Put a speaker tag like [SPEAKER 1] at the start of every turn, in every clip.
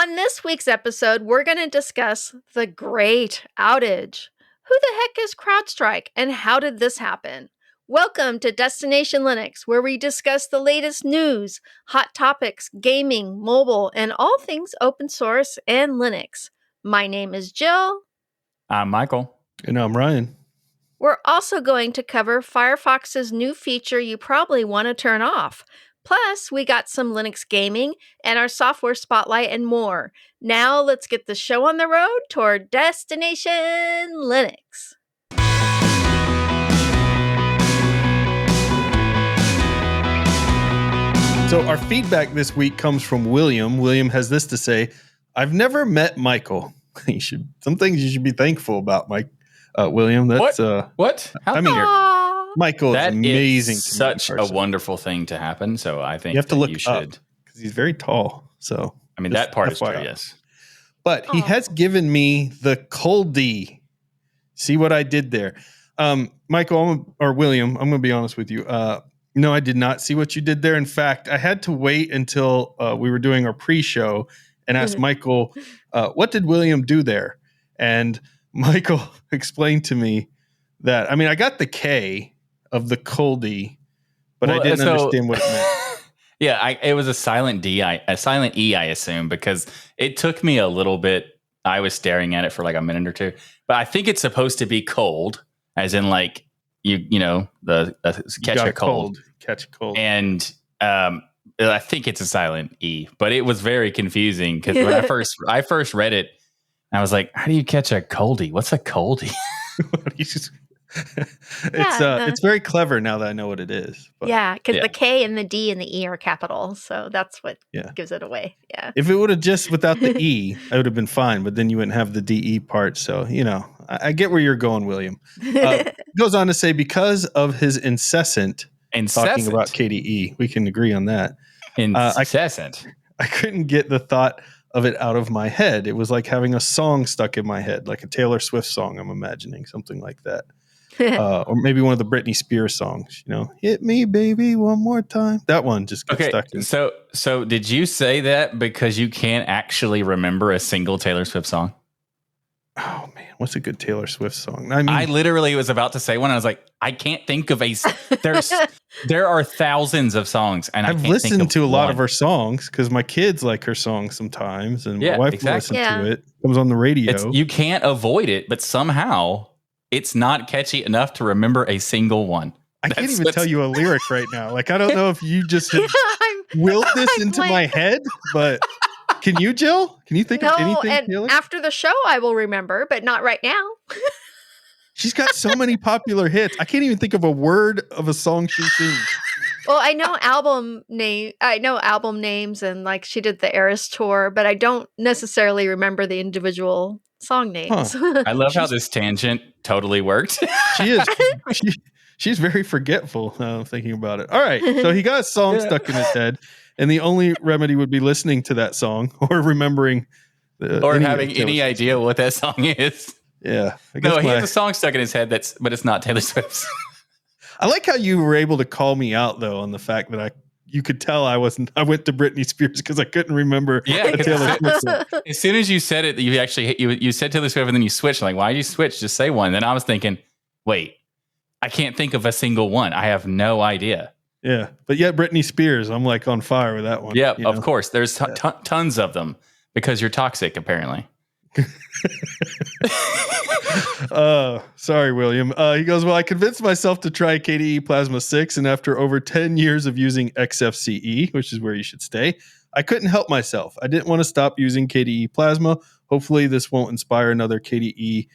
[SPEAKER 1] On this week's episode, we're going to discuss the great outage. Who the heck is CrowdStrike and how did this happen? Welcome to Destination Linux, where we discuss the latest news, hot topics, gaming, mobile, and all things open source and Linux. My name is Jill.
[SPEAKER 2] I'm Michael.
[SPEAKER 3] And I'm Ryan.
[SPEAKER 1] We're also going to cover Firefox's new feature you probably want to turn off. Plus, we got some Linux gaming and our software spotlight and more. Now, let's get the show on the road toward Destination Linux.
[SPEAKER 3] So our feedback this week comes from William. William has this to say: I've never met Michael. Some things you should be thankful about, William. That's
[SPEAKER 2] what?
[SPEAKER 3] How? I mean, Michael is amazing.
[SPEAKER 2] Is such a wonderful thing to happen. So I think
[SPEAKER 3] you have to look up because he's very tall. So
[SPEAKER 2] I mean, that part is true. Yes,
[SPEAKER 3] but he has given me the coldie. See what I did there, Michael or William? I'm going to be honest with you. No, I did not see what you did there. In fact, I had to wait until we were doing our pre-show and ask Michael, what did William do there? And Michael explained to me that, I mean, I got the K of the coldie, but I didn't understand what it meant.
[SPEAKER 2] Yeah, it was a silent E, I assume, because it took me a little bit. I was staring at it for like a minute or two, but I think it's supposed to be cold, as in like, you know, catch a cold. And I think it's a silent E, but it was very confusing because when I first read it, I was like, how do you catch a coldie? What's a coldie?
[SPEAKER 3] It's very clever now that I know what it is.
[SPEAKER 1] But. Yeah, because the K and the D and the E are capital, so that's what gives it away. Yeah.
[SPEAKER 3] If it would have just without the E, I would have been fine, but then you wouldn't have the DE part. So, you know, I get where you're going, William. Goes on to say, because of his incessant talking about KDE, we can agree on that.
[SPEAKER 2] Incessant.
[SPEAKER 3] I couldn't get the thought of it out of my head. It was like having a song stuck in my head, like a Taylor Swift song, I'm imagining, something like that. Or maybe one of the Britney Spears songs, you know, hit me, baby, one more time. That one just got stuck in.
[SPEAKER 2] So did you say that because you can't actually remember a single Taylor Swift song?
[SPEAKER 3] Oh, man, what's a good Taylor Swift song? I mean,
[SPEAKER 2] I literally was about to say one. I was like, I can't think of there are thousands of songs. And
[SPEAKER 3] I've listened to a lot of her songs because my kids like her songs sometimes. And my wife listens to it. It comes on the radio.
[SPEAKER 2] You can't avoid it, but somehow it's not catchy enough to remember a single one.
[SPEAKER 3] I can't even tell you a lyric right now. Like, I don't know if you just willed this into my head, but can you, Jill? Can you think of anything?
[SPEAKER 1] And after the show, I will remember, but not right now.
[SPEAKER 3] She's got so many popular hits. I can't even think of a word of a song she sings.
[SPEAKER 1] Well, I know album names, and like she did the Eras tour, but I don't necessarily remember the individual song names.
[SPEAKER 2] Huh. I love how this tangent totally worked.
[SPEAKER 3] She is. She's very forgetful thinking about it. All right. So he got a song stuck in his head, and the only remedy would be listening to that song or remembering
[SPEAKER 2] or having any idea what that song is.
[SPEAKER 3] Yeah.
[SPEAKER 2] No, he has a song stuck in his head but it's not Taylor Swift's.
[SPEAKER 3] I like how you were able to call me out though on the fact that you could tell I went to Britney Spears because I couldn't remember a Taylor Swift song.
[SPEAKER 2] As soon as you said it, you said Taylor Swift and then you switched. Like, why did you switch? Just say one. Then I was thinking, wait, I can't think of a single one. I have no idea.
[SPEAKER 3] Yeah, but yet Britney Spears, I'm like on fire with that one.
[SPEAKER 2] Yeah, of course. There's tons of them because you're toxic, apparently.
[SPEAKER 3] Sorry, William. He goes, well, I convinced myself to try KDE Plasma 6, and after over 10 years of using XFCE, which is where you should stay, I couldn't help myself. I didn't want to stop using KDE Plasma. Hopefully this won't inspire another KDE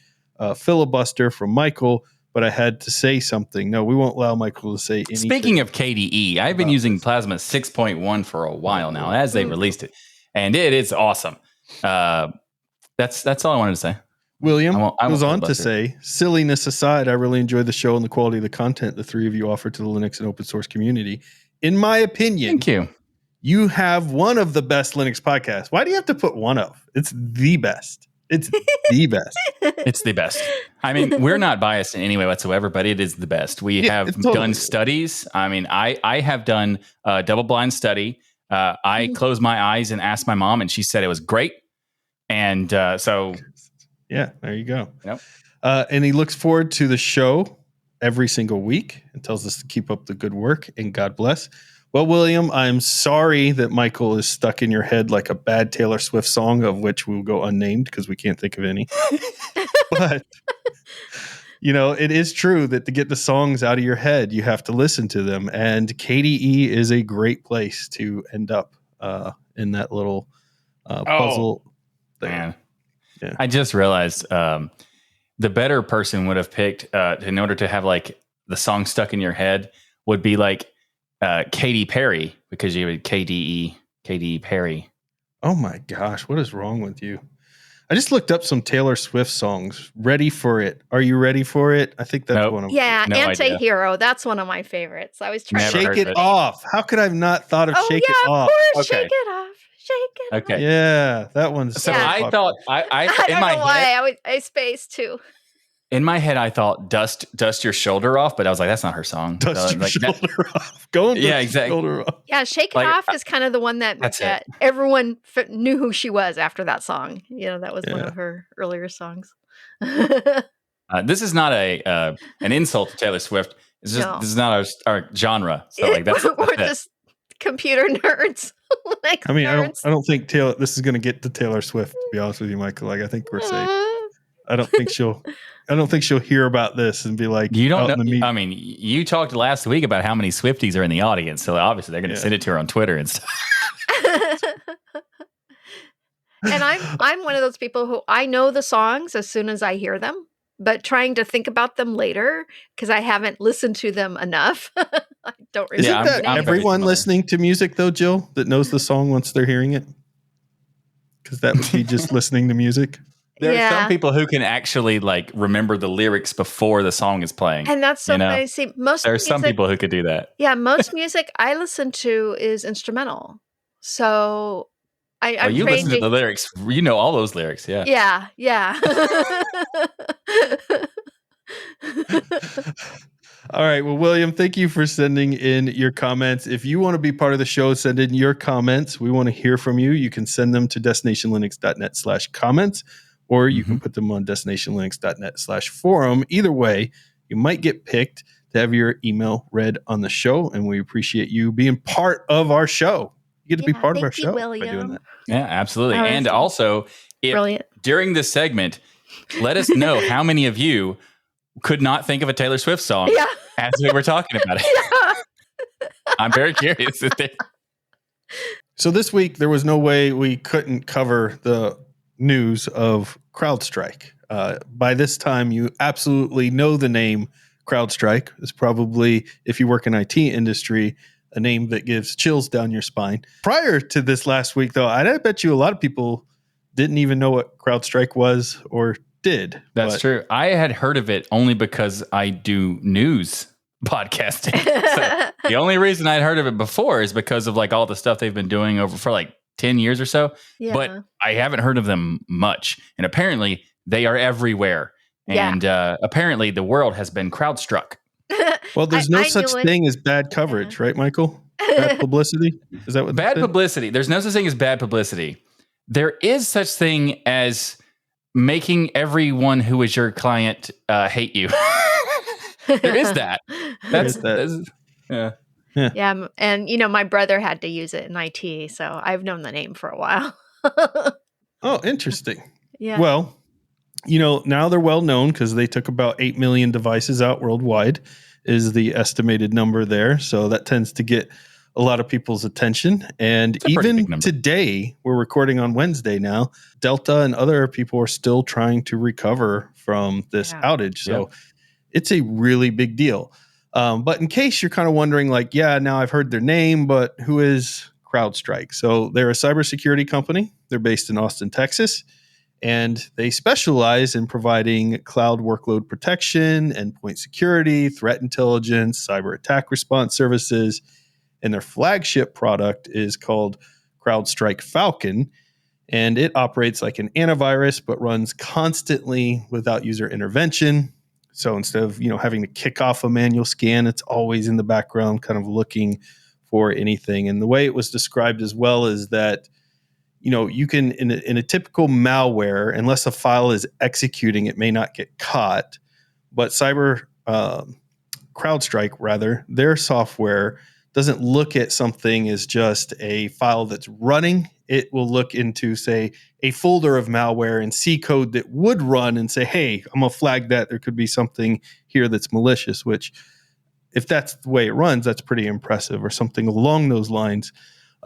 [SPEAKER 3] filibuster from Michael, but I had to say something. No, we won't allow Michael to say anything.
[SPEAKER 2] Speaking of KDE, I've been using Plasma 6.1 for a while now, as they released it, and it is awesome. That's all I wanted to say.
[SPEAKER 3] William goes on to say, silliness aside, I really enjoyed the show and the quality of the content the three of you offer to the Linux and open source community. In my opinion,
[SPEAKER 2] thank you.
[SPEAKER 3] You have one of the best Linux podcasts. Why do you have to put one of? It's the best. It's the best.
[SPEAKER 2] It's the best. I mean, we're not biased in any way whatsoever, but it is the best. We have done studies. I mean, I have done a double blind study I closed my eyes and asked my mom, and she said it was great. And so,
[SPEAKER 3] yeah, there you go.
[SPEAKER 2] Yep.
[SPEAKER 3] And he looks forward to the show every single week and tells us to keep up the good work and God bless. Well, William, I'm sorry that Michael is stuck in your head like a bad Taylor Swift song, of which we'll go unnamed because we can't think of any. But, it is true that to get the songs out of your head, you have to listen to them. And KDE is a great place to end up in that little puzzle there.
[SPEAKER 2] Man.
[SPEAKER 3] Yeah.
[SPEAKER 2] I just realized the better person would have picked, in order to have like the song stuck in your head, would be like Katy Perry, because you would KDE Perry.
[SPEAKER 3] Oh my gosh, what is wrong with you? I just looked up some Taylor Swift songs. Ready for It. Are you ready for it? I think that's one of them.
[SPEAKER 1] Yeah,
[SPEAKER 2] No
[SPEAKER 1] Anti-Hero. That's one of my favorites. I was trying
[SPEAKER 2] Never
[SPEAKER 1] to
[SPEAKER 3] Shake
[SPEAKER 2] heard
[SPEAKER 3] It
[SPEAKER 2] of it.
[SPEAKER 3] Off. How could I have not thought of Shake It
[SPEAKER 1] of
[SPEAKER 3] Off?
[SPEAKER 1] course.
[SPEAKER 2] Okay.
[SPEAKER 1] Shake it off. Shake it
[SPEAKER 2] Okay.
[SPEAKER 1] off.
[SPEAKER 3] Yeah, that one's
[SPEAKER 2] So
[SPEAKER 1] Yeah.
[SPEAKER 2] I
[SPEAKER 3] popular.
[SPEAKER 2] thought I
[SPEAKER 1] I
[SPEAKER 2] in
[SPEAKER 1] don't
[SPEAKER 2] my
[SPEAKER 1] know why
[SPEAKER 2] head,
[SPEAKER 1] I spaced too.
[SPEAKER 2] in my head I thought dust your shoulder off, but I was like, that's not her song.
[SPEAKER 3] Dust
[SPEAKER 2] So,
[SPEAKER 3] your
[SPEAKER 2] like, that-
[SPEAKER 3] shoulder off. Go and
[SPEAKER 2] Yeah,
[SPEAKER 3] dust
[SPEAKER 2] exactly.
[SPEAKER 3] your shoulder off.
[SPEAKER 1] Yeah, Shake It
[SPEAKER 2] Like,
[SPEAKER 1] Off is kind of the one that
[SPEAKER 2] That's it.
[SPEAKER 1] everyone knew who she was after that song. That was one
[SPEAKER 3] Yeah.
[SPEAKER 1] of her earlier songs.
[SPEAKER 2] This is not an insult to Taylor Swift. It's just
[SPEAKER 1] No.
[SPEAKER 2] this is not our genre. So like that's
[SPEAKER 1] We're
[SPEAKER 2] it.
[SPEAKER 1] just computer nerds. Linux
[SPEAKER 3] I mean,
[SPEAKER 1] nerds.
[SPEAKER 3] I don't think this is going to get to Taylor Swift, to be honest with you, Michael. Like, I think we're safe.
[SPEAKER 1] Uh,
[SPEAKER 3] I don't think she'll hear about this and be like,
[SPEAKER 2] You don't
[SPEAKER 3] out in the
[SPEAKER 2] know.
[SPEAKER 3] media.
[SPEAKER 2] I mean, you talked last week about how many Swifties are in the audience, so obviously they're going to
[SPEAKER 3] Yeah.
[SPEAKER 2] send it to her on Twitter and stuff.
[SPEAKER 1] And I'm one of those people who I know the songs as soon as I hear them, but trying to think about them later because I haven't listened to them enough. I don't remember.
[SPEAKER 3] Isn't
[SPEAKER 2] I'm-
[SPEAKER 3] that
[SPEAKER 2] I'm very
[SPEAKER 3] everyone
[SPEAKER 2] similar.
[SPEAKER 3] listening to music, though, Jill, that knows the song once they're hearing it? Because that would be just listening to music.
[SPEAKER 2] There are
[SPEAKER 1] Yeah.
[SPEAKER 2] some people who can actually like remember the lyrics before the song is playing.
[SPEAKER 1] And that's so
[SPEAKER 2] You know,
[SPEAKER 1] funny. See, most
[SPEAKER 2] There are
[SPEAKER 1] music,
[SPEAKER 2] some people who could do that.
[SPEAKER 1] yeah, most music I listen to is instrumental. So I'm
[SPEAKER 2] you
[SPEAKER 1] trained
[SPEAKER 2] listen to the lyrics. You know all those lyrics. Yeah.
[SPEAKER 1] Yeah.
[SPEAKER 3] All right. Well, William, thank you for sending in your comments. If you want to be part of the show, send in your comments. We want to hear from you. You can send them to destinationlinux.net/comments, or you can put them on destinationlinux.net/forum. Either way, you might get picked to have your email read on the show, and we appreciate you being part of our show. You get to be part of our
[SPEAKER 1] thank you,
[SPEAKER 3] show by
[SPEAKER 1] William.
[SPEAKER 3] doing that.
[SPEAKER 2] Yeah, absolutely.
[SPEAKER 1] Oh,
[SPEAKER 2] And
[SPEAKER 1] that's
[SPEAKER 2] also, if
[SPEAKER 1] Brilliant.
[SPEAKER 2] during this segment, let us know how many of you could not think of a Taylor Swift song
[SPEAKER 1] Yeah.
[SPEAKER 2] as we were talking about it. I'm very curious.
[SPEAKER 3] So this week, there was no way we couldn't cover the news of CrowdStrike. By this time, you absolutely know the name CrowdStrike. It's probably, if you work in IT industry, a name that gives chills down your spine. Prior to this last week, though, I bet you a lot of people didn't even know what CrowdStrike was or did.
[SPEAKER 2] That's true. I had heard of it only because I do news podcasting. So the only reason I'd heard of it before is because of like all the stuff they've been doing over for like 10 years or so.
[SPEAKER 1] Yeah.
[SPEAKER 2] But I haven't heard of them much. And apparently they are everywhere.
[SPEAKER 1] Yeah.
[SPEAKER 2] And apparently the world has been CrowdStruck.
[SPEAKER 3] Well, there's no
[SPEAKER 1] I
[SPEAKER 3] such
[SPEAKER 1] knew it.
[SPEAKER 3] thing as bad coverage, right, Michael? Bad publicity? Is that what they
[SPEAKER 2] Bad
[SPEAKER 3] said?
[SPEAKER 2] publicity. There's no such thing as bad publicity. There is such thing as making everyone who is your client hate you. There is that.
[SPEAKER 3] There is that.
[SPEAKER 2] Yeah.
[SPEAKER 1] Yeah, and my brother had to use it in IT, so I've known the name for a while.
[SPEAKER 3] Oh, interesting.
[SPEAKER 1] Yeah.
[SPEAKER 3] Well, now they're well known because they took about 8 million devices out worldwide is the estimated number there. So that tends to get a lot of people's attention. And
[SPEAKER 2] a pretty big
[SPEAKER 3] even
[SPEAKER 2] number.
[SPEAKER 3] today, we're recording on Wednesday now, Delta and other people are still trying to recover from this
[SPEAKER 1] Yeah.
[SPEAKER 3] outage. So it's a really big deal. But in case you're kind of wondering, like, yeah, now I've heard their name, but who is CrowdStrike? So they're a cybersecurity company. They're based in Austin, Texas. And they specialize in providing cloud workload protection, endpoint security, threat intelligence, cyber attack response services. And their flagship product is called CrowdStrike Falcon. And it operates like an antivirus, but runs constantly without user intervention. So instead of having to kick off a manual scan, it's always in the background kind of looking for anything. And the way it was described as well is that, you can, in a typical malware, unless a file is executing, it may not get caught. But CrowdStrike, rather, their software doesn't look at something as just a file that's running. It will look into, say, a folder of malware and see code that would run and say, hey, I'm going to flag that. There could be something here that's malicious, which, if that's the way it runs, that's pretty impressive, or something along those lines.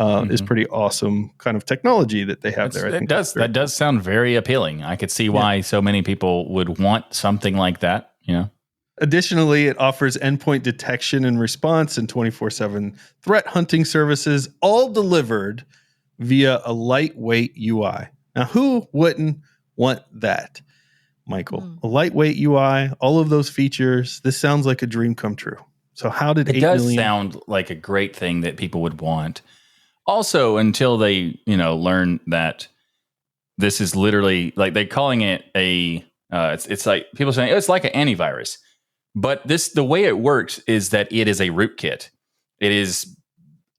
[SPEAKER 3] Is pretty awesome kind of technology that they have there. I think
[SPEAKER 2] that does sound very appealing. I could see why so many people would want something like that.
[SPEAKER 3] Additionally, it offers endpoint detection and response and 24/7 threat hunting services, all delivered via a lightweight UI. Now, who wouldn't want that, Michael? A lightweight UI, all of those features. This sounds like a dream come true. So how did
[SPEAKER 2] it
[SPEAKER 3] 8
[SPEAKER 2] does
[SPEAKER 3] million
[SPEAKER 2] sound like a great thing that people would want. Also, until they, learn that this is literally, like, they're calling it it's like people saying it's like an antivirus, but the way it works is that it is a rootkit. It is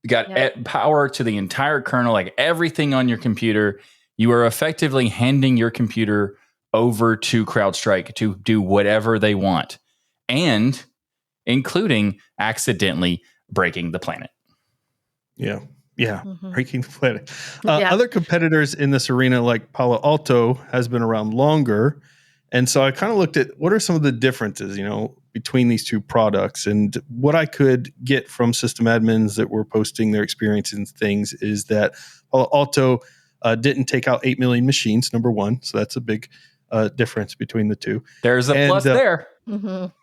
[SPEAKER 2] got power to the entire kernel, like everything on your computer. You are effectively handing your computer over to CrowdStrike to do whatever they want, and including accidentally breaking the planet.
[SPEAKER 3] Yeah, breaking the planet. Other competitors in this arena, like Palo Alto, has been around longer. And so I kind of looked at what are some of the differences, between these two products. And what I could get from system admins that were posting their experience in things is that Palo Alto didn't take out 8 million machines, number one. So that's a big difference between the two.
[SPEAKER 2] There's a plus there.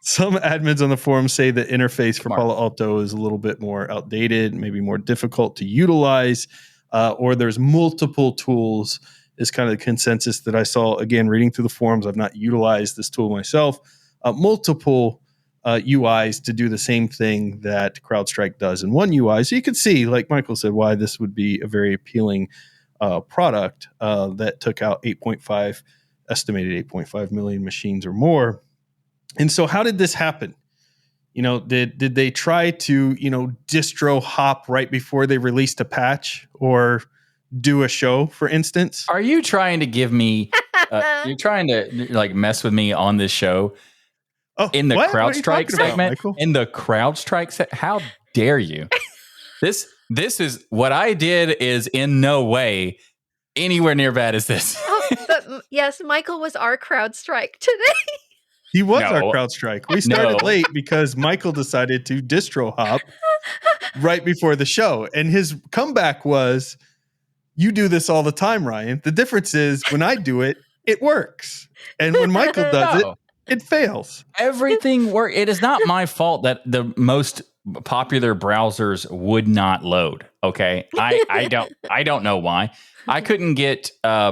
[SPEAKER 3] Some admins on the forum say the interface for Palo Alto is a little bit more outdated, maybe more difficult to utilize, or there's multiple tools is kind of the consensus that I saw, again, reading through the forums. I've not utilized this tool myself. Multiple UIs to do the same thing that CrowdStrike does in one UI. So you can see, like Michael said, why this would be a very appealing product that took out estimated 8.5 million machines or more. And so how did this happen? Did they try to, distro hop right before they released a patch or do a show, for instance?
[SPEAKER 2] Are you trying to give me, you're trying to like mess with me on this show? In the CrowdStrike segment? In the CrowdStrike segment? How dare you? This is what I did is in no way anywhere near bad as this.
[SPEAKER 1] But yes, Michael was our CrowdStrike today.
[SPEAKER 3] He was our CrowdStrike. We started late because Michael decided to distro hop right before the show. And his comeback was, you do this all the time, Ryan. The difference is when I do it, it works. And when Michael does it fails.
[SPEAKER 2] Everything works. It is not my fault that the most popular browsers would not load. Okay. I don't know why. I couldn't get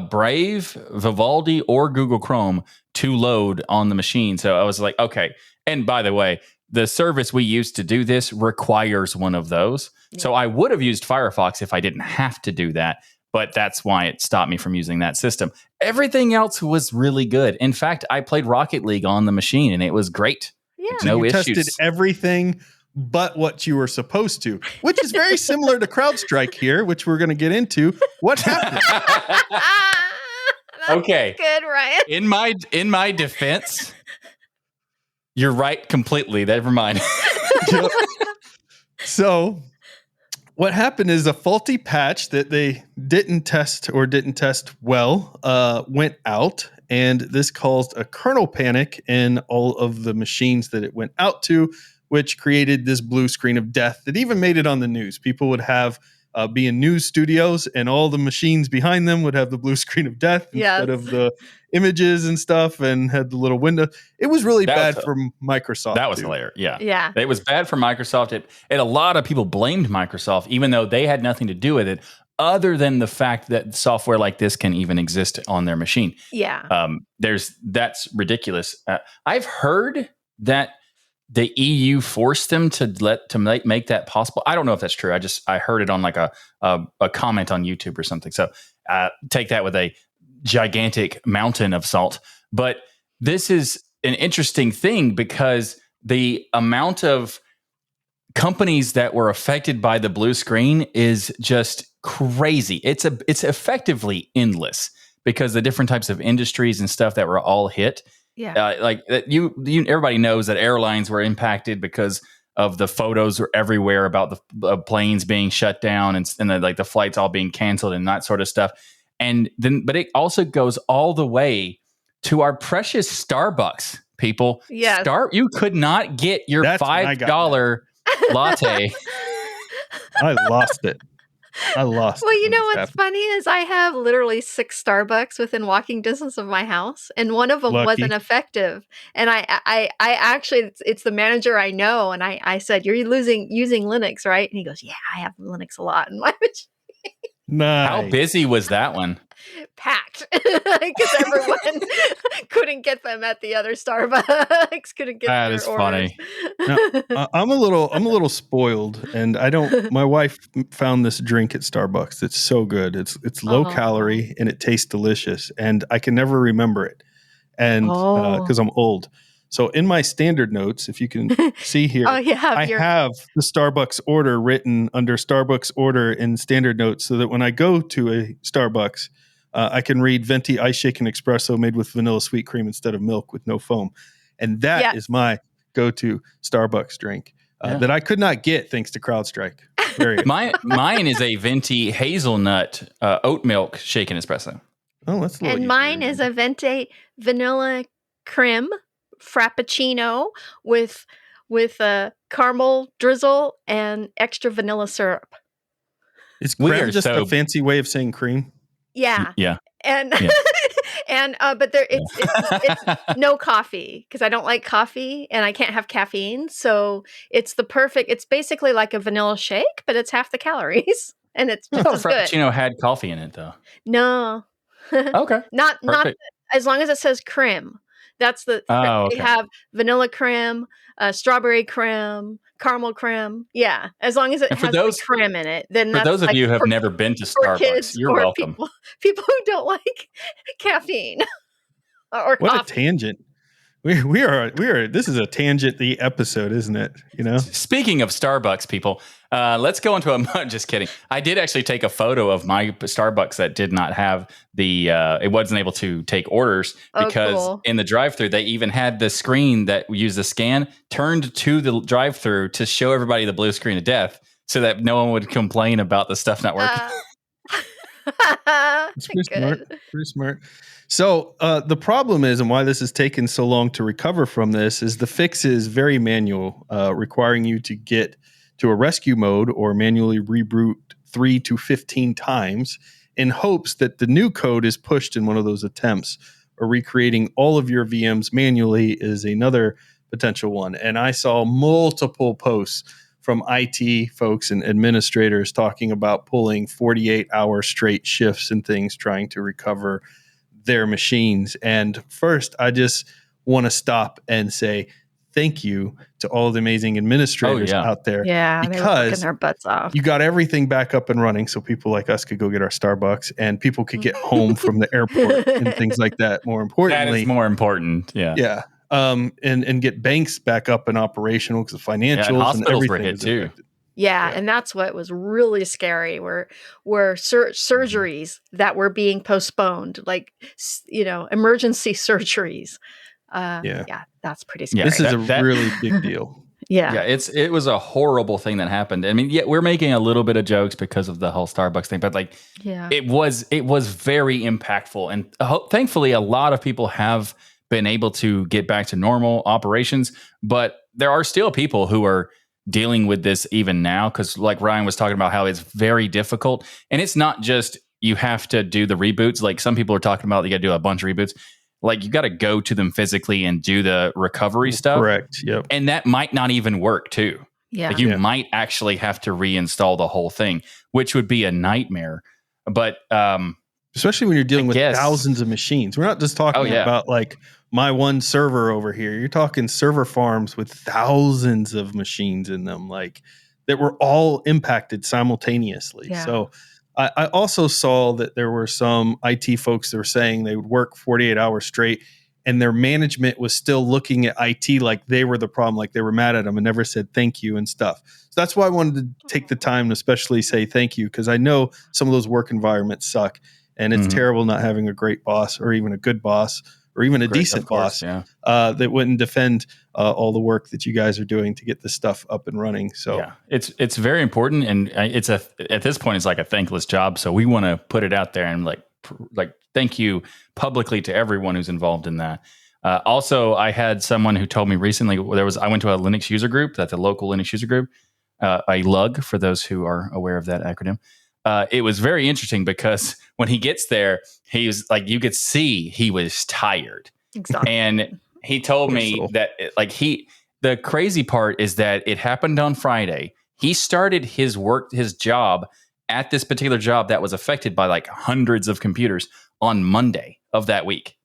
[SPEAKER 2] Brave, Vivaldi, or Google Chrome to load on the machine. So I was like, okay. And by the way, the service we use to do this requires one of those. Yeah. So I would have used Firefox if I didn't have to do that. But that's why it stopped me from using that system. Everything else was really good. In fact, I played Rocket League on the machine and it was great.
[SPEAKER 1] Yeah.
[SPEAKER 3] So you tested everything but what you were supposed to, which is very similar to CrowdStrike here, which we're going to get into. What happened?
[SPEAKER 2] Okay.
[SPEAKER 1] Good, Ryan.
[SPEAKER 2] In my defense, you're right completely. Never mind.
[SPEAKER 3] So what happened is a faulty patch that they didn't test well went out, and this caused a kernel panic in all of the machines that it went out to, which created this blue screen of death that even made it on the news. People would have be in news studios, and all the machines behind them would have the blue screen of death instead of the images and stuff, and had the little window. It was really bad for Microsoft.
[SPEAKER 2] That was hilarious. Yeah. It was bad for Microsoft. And a lot of people blamed Microsoft, even though they had nothing to do with it, other than the fact that software like this can even exist on their machine.
[SPEAKER 1] Yeah.
[SPEAKER 2] That's ridiculous. I've heard that the EU forced them to make that possible. I don't know if that's true. I heard it on like a comment on YouTube or something. So take that with a gigantic mountain of salt. But this is an interesting thing because the amount of companies that were affected by the blue screen is just crazy. It's effectively endless because the different types of industries and stuff that were all hit.
[SPEAKER 1] Yeah.
[SPEAKER 2] Like that, everybody knows that airlines were impacted because of the photos were everywhere about the planes being shut down and the flights all being canceled and that sort of stuff. And then, but it also goes all the way to our precious Starbucks, people.
[SPEAKER 1] Yes.
[SPEAKER 2] You could not get your $5 latte.
[SPEAKER 3] I lost it.
[SPEAKER 1] Well, you know what's funny is I have literally 6 Starbucks within walking distance of my house, and one of them wasn't effective. And I actually, it's the manager I know, and I said, "You're using Linux, right?" And he goes, "Yeah, I have Linux a lot in my machine."
[SPEAKER 3] Nice.
[SPEAKER 2] How busy was that one?
[SPEAKER 1] Packed, because everyone couldn't get them at the other Starbucks. Couldn't get
[SPEAKER 2] that
[SPEAKER 1] their
[SPEAKER 2] is
[SPEAKER 1] orders.
[SPEAKER 2] funny.
[SPEAKER 3] Now, I'm a little spoiled, and I don't. My wife found this drink at Starbucks. It's so good. It's low calorie and it tastes delicious, and I can never remember it, and because I'm old. So in my standard notes, if you can see here, I have the Starbucks order written under Starbucks order in standard notes, so that when I go to a Starbucks, I can read venti ice shaken espresso made with vanilla sweet cream instead of milk with no foam, and that is my go-to Starbucks drink that I could not get thanks to CrowdStrike.
[SPEAKER 2] Mine is a venti hazelnut oat milk shaken espresso.
[SPEAKER 3] Oh, that's a little
[SPEAKER 1] and mine is a venti vanilla creme frappuccino with a caramel drizzle and extra vanilla syrup.
[SPEAKER 3] Is creme just a fancy way of saying cream?
[SPEAKER 1] Yeah.
[SPEAKER 2] Yeah.
[SPEAKER 1] And but it's no coffee because I don't like coffee and I can't have caffeine. So it's it's basically like a vanilla shake, but it's half the calories and it's just as good.
[SPEAKER 2] Frappuccino had coffee in it though.
[SPEAKER 1] No.
[SPEAKER 2] Okay.
[SPEAKER 1] Not as long as it says creme. That's they have vanilla creme, strawberry creme, caramel creme. Yeah, as long as it has the creme in it. Then
[SPEAKER 2] for those of you who have never been to Starbucks, you're welcome.
[SPEAKER 1] People who don't like caffeine or
[SPEAKER 3] what
[SPEAKER 1] coffee.
[SPEAKER 3] A tangent. We are. This is a tangent-y episode, isn't it? You know.
[SPEAKER 2] Speaking of Starbucks, people, let's go into just kidding. I did actually take a photo of my Starbucks that did not have it wasn't able to take orders because in the drive-thru they even had the screen that used the scan turned to the drive-thru to show everybody the blue screen of death, so that no one would complain about the stuff not working.
[SPEAKER 3] It's pretty smart. So the problem is, and why this has taken so long to recover from this, is the fix is very manual, requiring you to get to a rescue mode or manually reboot 3 to 15 times in hopes that the new code is pushed in one of those attempts, or recreating all of your VMs manually is another potential one. And I saw multiple posts from IT folks and administrators talking about pulling 48-hour straight shifts and things trying to recover their machines. And first, I just want to stop and say thank you to all the amazing administrators out there.
[SPEAKER 1] Yeah,
[SPEAKER 3] because
[SPEAKER 1] they were working their butts off.
[SPEAKER 3] You got everything back up and running so people like us could go get our Starbucks and people could get home from the airport and things like that. More importantly,
[SPEAKER 2] that is more important. Yeah.
[SPEAKER 3] Yeah. And get banks back up and operational because the financials and everything
[SPEAKER 2] were hit too.
[SPEAKER 1] Yeah, and that's what was really scary. Were surgeries that were being postponed, like emergency surgeries. Yeah, that's pretty scary.
[SPEAKER 3] This is a really big deal.
[SPEAKER 1] Yeah,
[SPEAKER 2] it was a horrible thing that happened. I mean, we're making a little bit of jokes because of the whole Starbucks thing, but it was very impactful, and thankfully, a lot of people have been able to get back to normal operations, but there are still people who are dealing with this even now, because like Ryan was talking about how it's very difficult, and it's not just you have to do the reboots. Like some people are talking about you got to do a bunch of reboots. Like you got to go to them physically and do the recovery stuff.
[SPEAKER 3] Correct. Yep.
[SPEAKER 2] And that might not even work too.
[SPEAKER 1] Yeah.
[SPEAKER 2] Like you might actually have to reinstall the whole thing, which would be a nightmare. But
[SPEAKER 3] especially when you're dealing with thousands of machines. We're not just talking about like my one server over here. You're talking server farms with thousands of machines in them, like that were all impacted simultaneously.
[SPEAKER 1] Yeah.
[SPEAKER 3] So I also saw that there were some IT folks that were saying they would work 48 hours straight and their management was still looking at IT like they were the problem, like they were mad at them and never said thank you and stuff. So that's why I wanted to take the time to especially say thank you, because I know some of those work environments suck, and it's terrible not having a great boss or even a good boss or even a decent boss that wouldn't defend all the work that you guys are doing to get this stuff up and running. So
[SPEAKER 2] yeah, it's very important, and it's at this point it's like a thankless job. So we want to put it out there and like thank you publicly to everyone who's involved in that. Also, I had someone who told me recently I went to a Linux user group, that's a local Linux user group, a LUG for those who are aware of that acronym. It was very interesting because when he gets there, he was like, you could see he was tired.
[SPEAKER 1] Exactly.
[SPEAKER 2] And he told me that the crazy part is that it happened on Friday. He started his job at this particular job that was affected by like hundreds of computers on Monday of that week.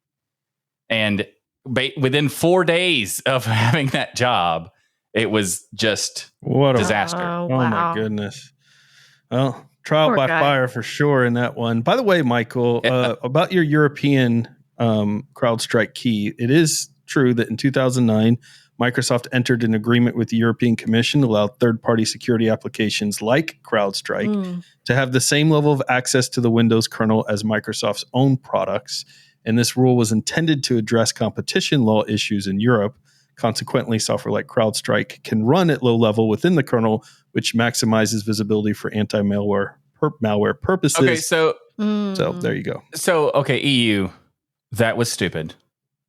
[SPEAKER 2] And within 4 days of having that job, it was just what a disaster.
[SPEAKER 3] Oh my goodness. Well, trial by fire for sure in that one. By the way, Michael, about your European CrowdStrike key, it is true that in 2009, Microsoft entered an agreement with the European Commission to allow third-party security applications like CrowdStrike to have the same level of access to the Windows kernel as Microsoft's own products. And this rule was intended to address competition law issues in Europe. Consequently, software like CrowdStrike can run at low level within the kernel, which maximizes visibility for anti-malware malware purposes.
[SPEAKER 2] Okay, so
[SPEAKER 3] there you go.
[SPEAKER 2] So, okay, EU, that was stupid.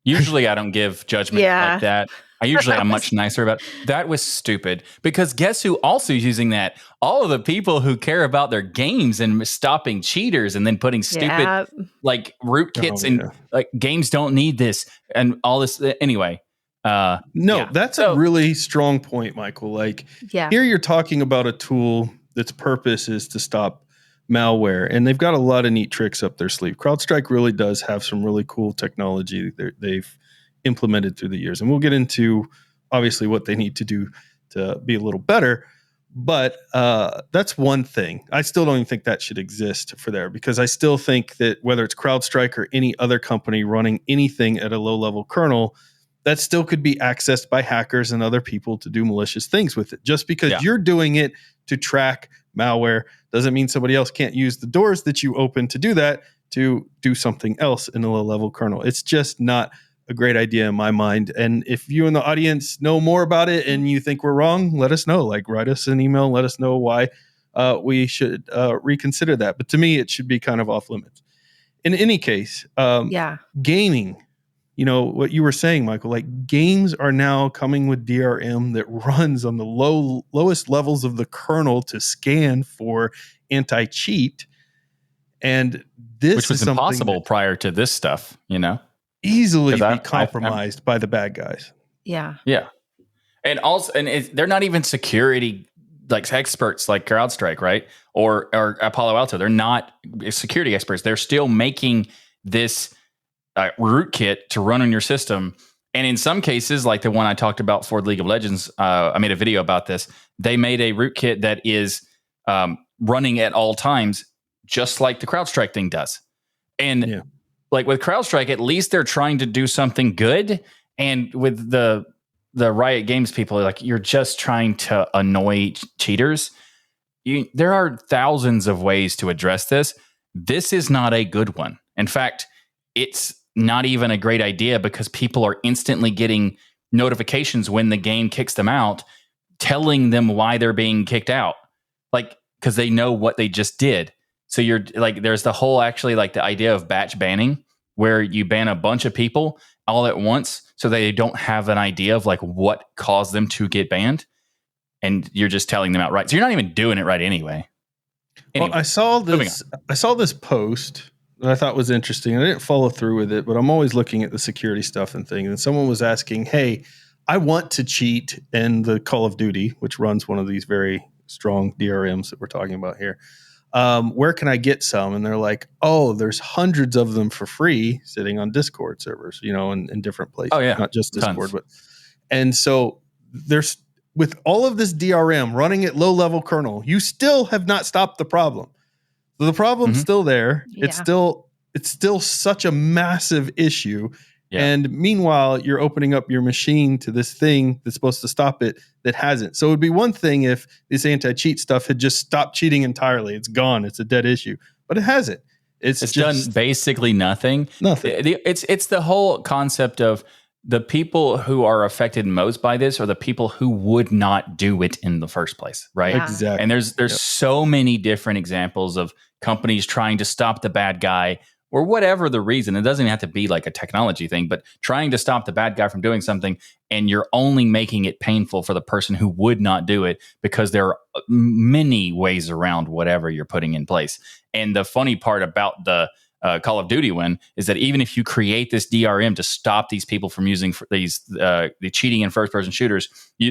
[SPEAKER 2] Usually I don't give judgment like that. I'm much nicer about it. That was stupid, because guess who also is using that? All of the people who care about their games and stopping cheaters and then putting stupid like rootkits and like games don't need this and all this. Anyway.
[SPEAKER 3] That's a really strong point, Michael. Like here you're talking about a tool that's purpose is to stop malware, and they've got a lot of neat tricks up their sleeve. CrowdStrike really does have some really cool technology they've implemented through the years, and we'll get into obviously what they need to do to be a little better. But that's one thing. I still don't even think that should exist for there, because I still think that whether it's CrowdStrike or any other company running anything at a low-level kernel, that still could be accessed by hackers and other people to do malicious things with it. Just because you're doing it to track malware doesn't mean somebody else can't use the doors that you open to do that to do something else in a low-level kernel. It's just not a great idea in my mind. And if you in the audience know more about it and you think we're wrong, let us know. Like, write us an email and let us know why we should reconsider that. But to me, it should be kind of off limits. In any case, gaming, you know, what you were saying, Michael, like games are now coming with DRM that runs on the lowest levels of the kernel to scan for anti-cheat. And this
[SPEAKER 2] which was impossible prior to this stuff, you know?
[SPEAKER 3] Easily be compromised by the bad guys.
[SPEAKER 1] Yeah.
[SPEAKER 2] Yeah. And also, they're not even security like experts like CrowdStrike, right? Or Palo Alto. They're not security experts. They're still making this rootkit to run on your system. And in some cases, like the one I talked about for League of Legends, I made a video about this. They made a rootkit that is running at all times, just like the CrowdStrike thing does. And like with CrowdStrike, at least they're trying to do something good. And with the Riot Games people, like, you're just trying to annoy cheaters. There are thousands of ways to address this. This is not a good one. In fact, it's not even a great idea, because people are instantly getting notifications when the game kicks them out, telling them why they're being kicked out, like, because they know what they just did. So you're like, there's the whole actually like the idea of batch banning, where you ban a bunch of people all at once so they don't have an idea of like what caused them to get banned, and you're just telling them outright. So you're not even doing it right anyway.
[SPEAKER 3] Well, I saw this post that I thought was interesting. I didn't follow through with it, but I'm always looking at the security stuff and things. And someone was asking, hey, I want to cheat in the Call of Duty, which runs one of these very strong DRMs that we're talking about here. Where can I get some? And they're like, oh, there's hundreds of them for free sitting on Discord servers, you know, in different places. Oh, yeah. Not just Discord. And so there's, with all of this DRM running at low level kernel, you still have not stopped the problem. So the problem's still there. Yeah. It's still such a massive issue.
[SPEAKER 2] Yeah.
[SPEAKER 3] And meanwhile, you're opening up your machine to this thing that's supposed to stop it that hasn't. So it would be one thing if this anti-cheat stuff had just stopped cheating entirely. It's gone. It's a dead issue. But it hasn't. It's just
[SPEAKER 2] done basically nothing.
[SPEAKER 3] Nothing.
[SPEAKER 2] It's the whole concept of the people who are affected most by this are the people who would not do it in the first place, right?
[SPEAKER 1] Yeah.
[SPEAKER 3] Exactly.
[SPEAKER 2] And there's so many different examples of companies trying to stop the bad guy or whatever the reason. It doesn't have to be like a technology thing, but trying to stop the bad guy from doing something, and you're only making it painful for the person who would not do it because there are many ways around whatever you're putting in place. And the funny part about the Call of Duty one is that even if you create this DRM to stop these people from using the cheating in first-person shooters,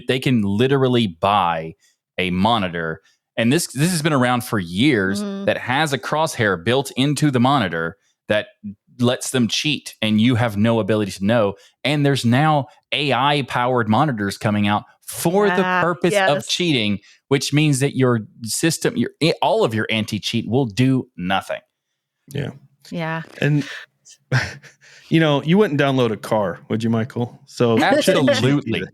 [SPEAKER 2] they can literally buy a monitor. And this has been around for years that has a crosshair built into the monitor that lets them cheat, and you have no ability to know. And there's now AI-powered monitors coming out for the purpose of cheating, which means that your system, all of your anti-cheat will do nothing.
[SPEAKER 3] Yeah.
[SPEAKER 1] Yeah.
[SPEAKER 3] And you wouldn't download a car, would you, Michael? So
[SPEAKER 2] absolutely.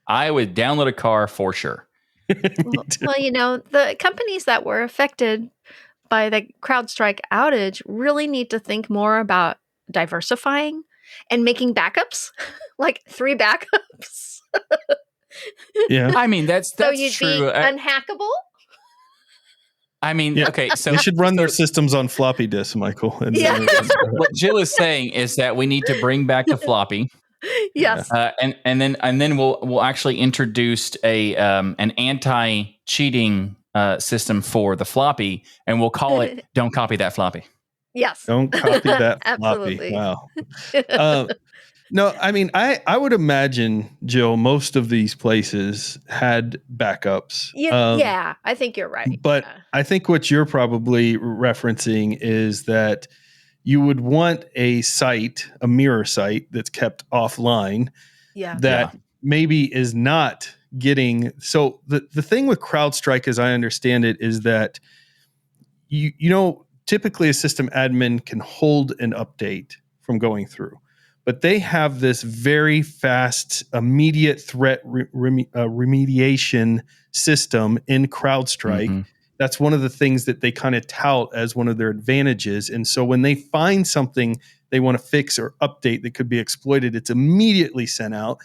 [SPEAKER 2] I would download a car for sure.
[SPEAKER 1] Well, the companies that were affected by the CrowdStrike outage really need to think more about diversifying and making backups, like 3 backups.
[SPEAKER 3] Yeah.
[SPEAKER 2] I mean, that's
[SPEAKER 1] so you'd
[SPEAKER 2] true.
[SPEAKER 1] be unhackable.
[SPEAKER 2] I mean, okay, so
[SPEAKER 3] they should run their systems on floppy disks, Michael. And
[SPEAKER 2] what Jill is saying is that we need to bring back the floppy.
[SPEAKER 1] Yes.
[SPEAKER 2] And then we'll actually introduce an anti-cheating system for the floppy, and we'll call it "Don't Copy That Floppy."
[SPEAKER 1] Yes.
[SPEAKER 3] Don't copy that
[SPEAKER 1] Absolutely.
[SPEAKER 3] floppy. Wow. No, I mean, I would imagine, Jill, most of these places had backups.
[SPEAKER 1] Yeah, I think you're right.
[SPEAKER 3] But I think what you're probably referencing is that you would want a mirror site that's kept offline that maybe is not getting. So the thing with CrowdStrike, as I understand it, is that typically a system admin can hold an update from going through, but they have this very fast, immediate threat remediation system in CrowdStrike. Mm-hmm. That's one of the things that they kind of tout as one of their advantages. And so when they find something they want to fix or update that could be exploited, it's immediately sent out.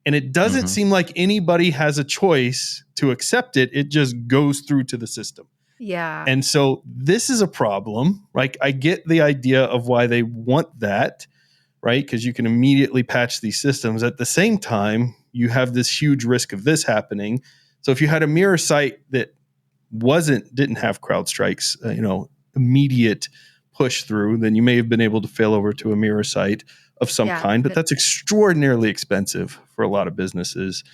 [SPEAKER 3] And it doesn't seem like anybody has a choice to accept it. It just goes through to the system.
[SPEAKER 1] Yeah.
[SPEAKER 3] And so this is a problem. Like, I get the idea of why they want that, right? Because you can immediately patch these systems. At the same time, you have this huge risk of this happening. So if you had a mirror site that didn't have CrowdStrike's immediate push through, then you may have been able to fail over to a mirror site of some kind, but that's extraordinarily expensive for a lot of businesses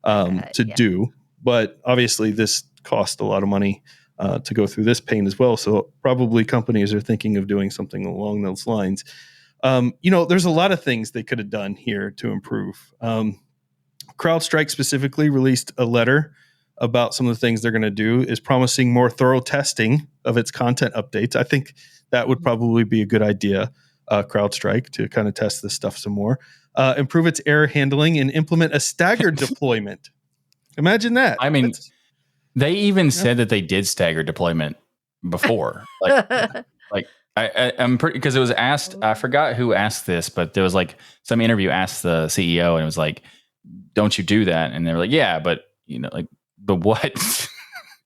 [SPEAKER 3] to do. But obviously this cost a lot of money to go through this pain as well. So probably companies are thinking of doing something along those lines. There's a lot of things they could have done here to improve. CrowdStrike specifically released a letter about some of the things they're going to do, is promising more thorough testing of its content updates. I think that would probably be a good idea, CrowdStrike, to kind of test this stuff some more. Improve its error handling and implement a staggered deployment. Imagine that.
[SPEAKER 2] I mean, they even said that they did staggered deployment before. I'm pretty, because it was asked, I forgot who asked this, but there was like some interview asked the CEO, and it was like, don't you do that? And they were like, yeah, but but what?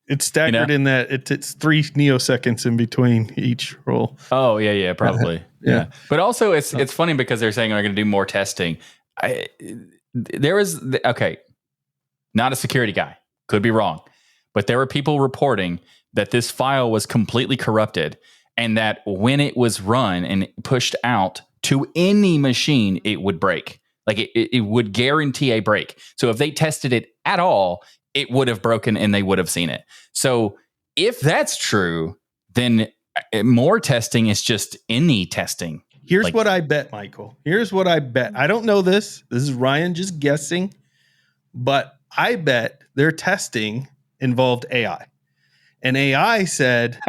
[SPEAKER 3] It's staggered in that it's 3 neoseconds in between each roll.
[SPEAKER 2] Oh yeah, probably. Yeah. But also it's funny because they're saying they're going to do more testing. Not a security guy, could be wrong, but there were people reporting that this file was completely corrupted, and that when it was run and pushed out to any machine, it would break. Like it would guarantee a break. So if they tested it at all, it would have broken and they would have seen it. So if that's true, then more testing is just any testing.
[SPEAKER 3] Here's what I bet, Michael. Here's what I bet. I don't know this. This is Ryan just guessing, but I bet their testing involved AI. And AI said,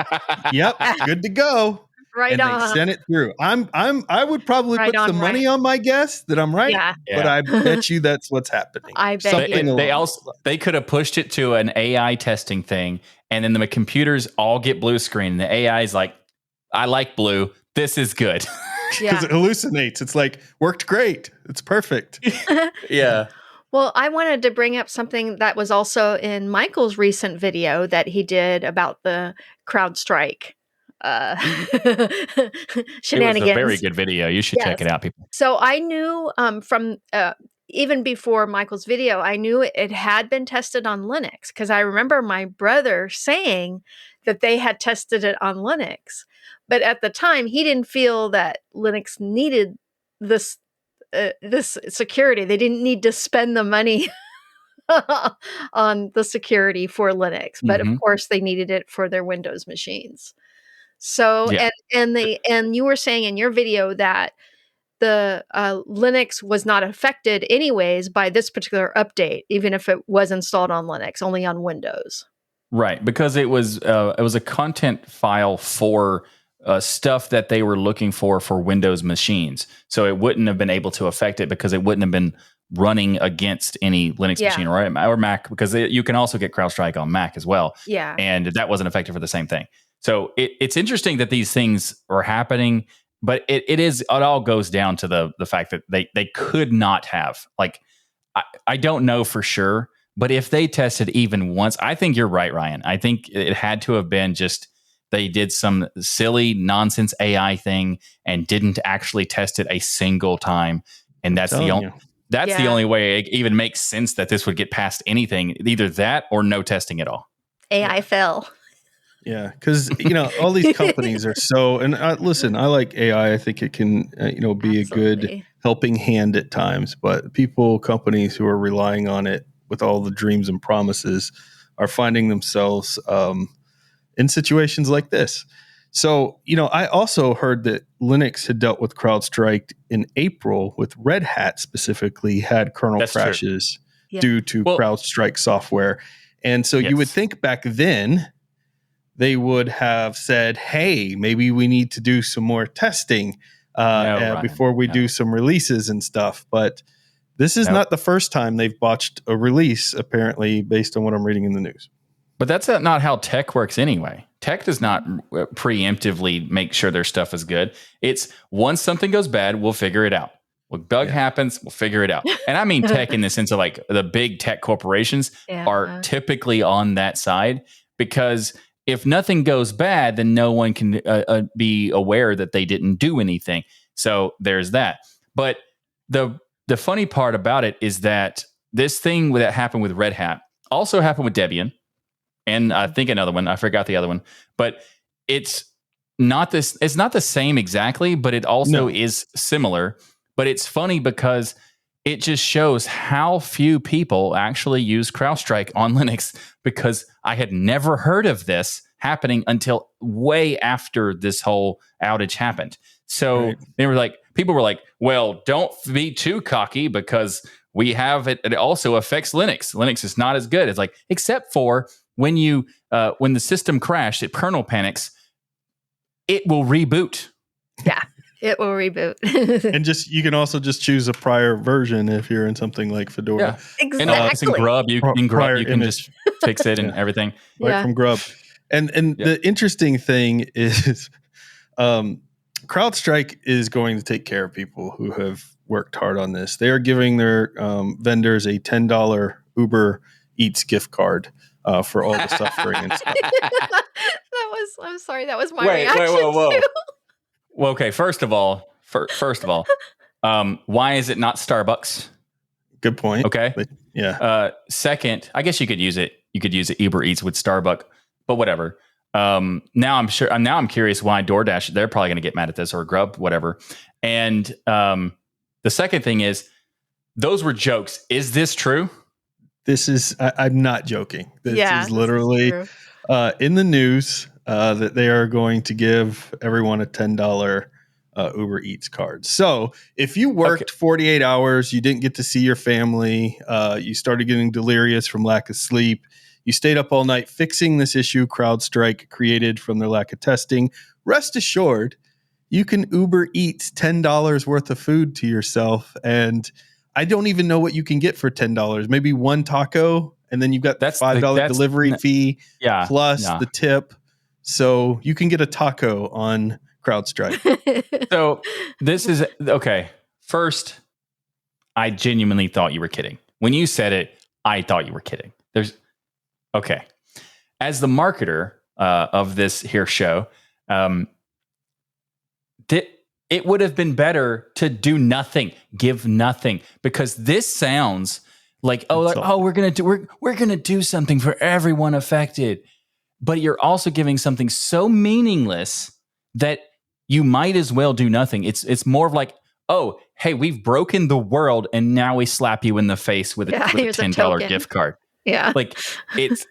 [SPEAKER 3] yep, good to go.
[SPEAKER 1] Right
[SPEAKER 3] and they
[SPEAKER 1] on.
[SPEAKER 3] sent it through. I would probably
[SPEAKER 1] Right
[SPEAKER 3] put some
[SPEAKER 1] on,
[SPEAKER 3] money
[SPEAKER 1] Ryan.
[SPEAKER 3] on my guess that I'm right,
[SPEAKER 1] Yeah.
[SPEAKER 3] but
[SPEAKER 2] Yeah.
[SPEAKER 3] I bet you that's what's happening.
[SPEAKER 1] I bet
[SPEAKER 3] Something
[SPEAKER 1] you.
[SPEAKER 2] They
[SPEAKER 3] along
[SPEAKER 2] also they could have pushed it to an AI testing thing, and then the computers all get blue screen. And the AI is like, "I like blue. This is good."
[SPEAKER 3] because
[SPEAKER 1] Yeah.
[SPEAKER 3] it hallucinates. It's like worked great. It's perfect.
[SPEAKER 2] Yeah.
[SPEAKER 1] Well, I wanted to bring up something that was also in Michael's recent video that he did about the CrowdStrike
[SPEAKER 2] It was a very
[SPEAKER 1] shenanigans.
[SPEAKER 2] good video. You should check
[SPEAKER 1] Yes.
[SPEAKER 2] it out, people.
[SPEAKER 1] So I knew from even before Michael's video, I knew it had been tested on Linux because I remember my brother saying that they had tested it on Linux. But at the time, he didn't feel that Linux needed this this security. They didn't need to spend the money on the security for Linux, but of
[SPEAKER 2] Mhm.
[SPEAKER 1] course they needed it for their Windows machines. So
[SPEAKER 2] Yeah.
[SPEAKER 1] and you were saying in your video that the Linux was not affected anyways by this particular update, even if it was installed on Linux, only on Windows.
[SPEAKER 2] Right, because it was a content file for stuff that they were looking for Windows machines. So it wouldn't have been able to affect it because it wouldn't have been running against any Linux
[SPEAKER 1] Yeah.
[SPEAKER 2] machine or Mac, because you can also get CrowdStrike on Mac as well.
[SPEAKER 1] Yeah.
[SPEAKER 2] And that wasn't affected for the same thing. So it's interesting that these things are happening, but it all goes down to the fact that they could not have, like, I don't know for sure, but if they tested even once, I think you're right, Ryan. I think it had to have been just they did some silly nonsense AI thing and didn't actually test it a single time. And that's the only the
[SPEAKER 1] Yeah.
[SPEAKER 2] only way it even makes sense that this would get past anything, either that or no testing at all.
[SPEAKER 1] AI fell.
[SPEAKER 3] Yeah, because all these companies are so. And listen, I like AI. I think it can be a good
[SPEAKER 1] Absolutely.
[SPEAKER 3] helping hand at times. But companies who are relying on it with all the dreams and promises are finding themselves in situations like this. So I also heard that Linux had dealt with CrowdStrike in April with Red Hat specifically had kernel
[SPEAKER 2] That's true.
[SPEAKER 3] crashes
[SPEAKER 1] Yeah.
[SPEAKER 3] due to
[SPEAKER 2] Well-
[SPEAKER 3] CrowdStrike software, and so you would
[SPEAKER 2] Yes.
[SPEAKER 3] think back then they would have said, hey, maybe we need to do some more testing
[SPEAKER 2] Ryan,
[SPEAKER 3] before we do some releases and stuff. But this is not the first time they've botched a release, apparently, based on what I'm reading in the news.
[SPEAKER 2] But that's not how tech works anyway. Tech does not preemptively make sure their stuff is good. It's once something goes bad, we'll figure it out. When bug happens, we'll figure it out. And I mean tech in the sense of like the big tech corporations are typically on that side, because if nothing goes bad, then no one can be aware that they didn't do anything. So there's that. But the funny part about it is that this thing that happened with Red Hat also happened with Debian, and I think another one. I forgot the other one, but it's not this. It's not the same exactly, but it also is similar. But it's funny because it just shows how few people actually use CrowdStrike on Linux, because I had never heard of this happening until way after this whole outage happened. So people were like, well, don't be too cocky because we have it. It also affects Linux. Linux is not as good. It's like, except for when the system crashed, it kernel panics, it will reboot.
[SPEAKER 1] Yeah. It will reboot.
[SPEAKER 3] And you can also just choose a prior version if you're in something like Fedora.
[SPEAKER 2] Yeah.
[SPEAKER 1] Exactly.
[SPEAKER 2] And in Grub, you can just fix it and everything.
[SPEAKER 3] Right from Grub. And the interesting thing is CrowdStrike is going to take care of people who have worked hard on this. They are giving their vendors a $10 Uber Eats gift card for all the suffering and stuff.
[SPEAKER 1] I'm sorry, that was my reaction too.
[SPEAKER 2] Well, okay, first of all, why is it not Starbucks?
[SPEAKER 3] Good point.
[SPEAKER 2] Okay. Second, I guess you could use it. You could use it Uber Eats with Starbucks, but whatever. Now I'm curious why DoorDash, they're probably going to get mad at this, or Grub, whatever. And the second thing is, those were jokes. Is this true?
[SPEAKER 3] This is, I'm not joking. This is literally in the news that they are going to give everyone a $10 Uber Eats card. So if you worked 48 hours, you didn't get to see your family, you started getting delirious from lack of sleep, you stayed up all night fixing this issue CrowdStrike created from their lack of testing, rest assured you can Uber Eats $10 worth of food to yourself. And I don't even know what you can get for $10. Maybe one taco, and then you've got the $5 delivery fee plus the tip. So you can get a taco on CrowdStrike.
[SPEAKER 2] So this is okay. First, I genuinely thought you were kidding. When you said it, I thought you were kidding. Okay. As the marketer of this here show, it would have been better to do nothing, give nothing, because this sounds like we're gonna do something for everyone affected, but you're also giving something so meaningless that you might as well do nothing. It's more of like, oh, hey, we've broken the world, and now we slap you in the face with a $10 gift card.
[SPEAKER 1] Yeah,
[SPEAKER 2] like it's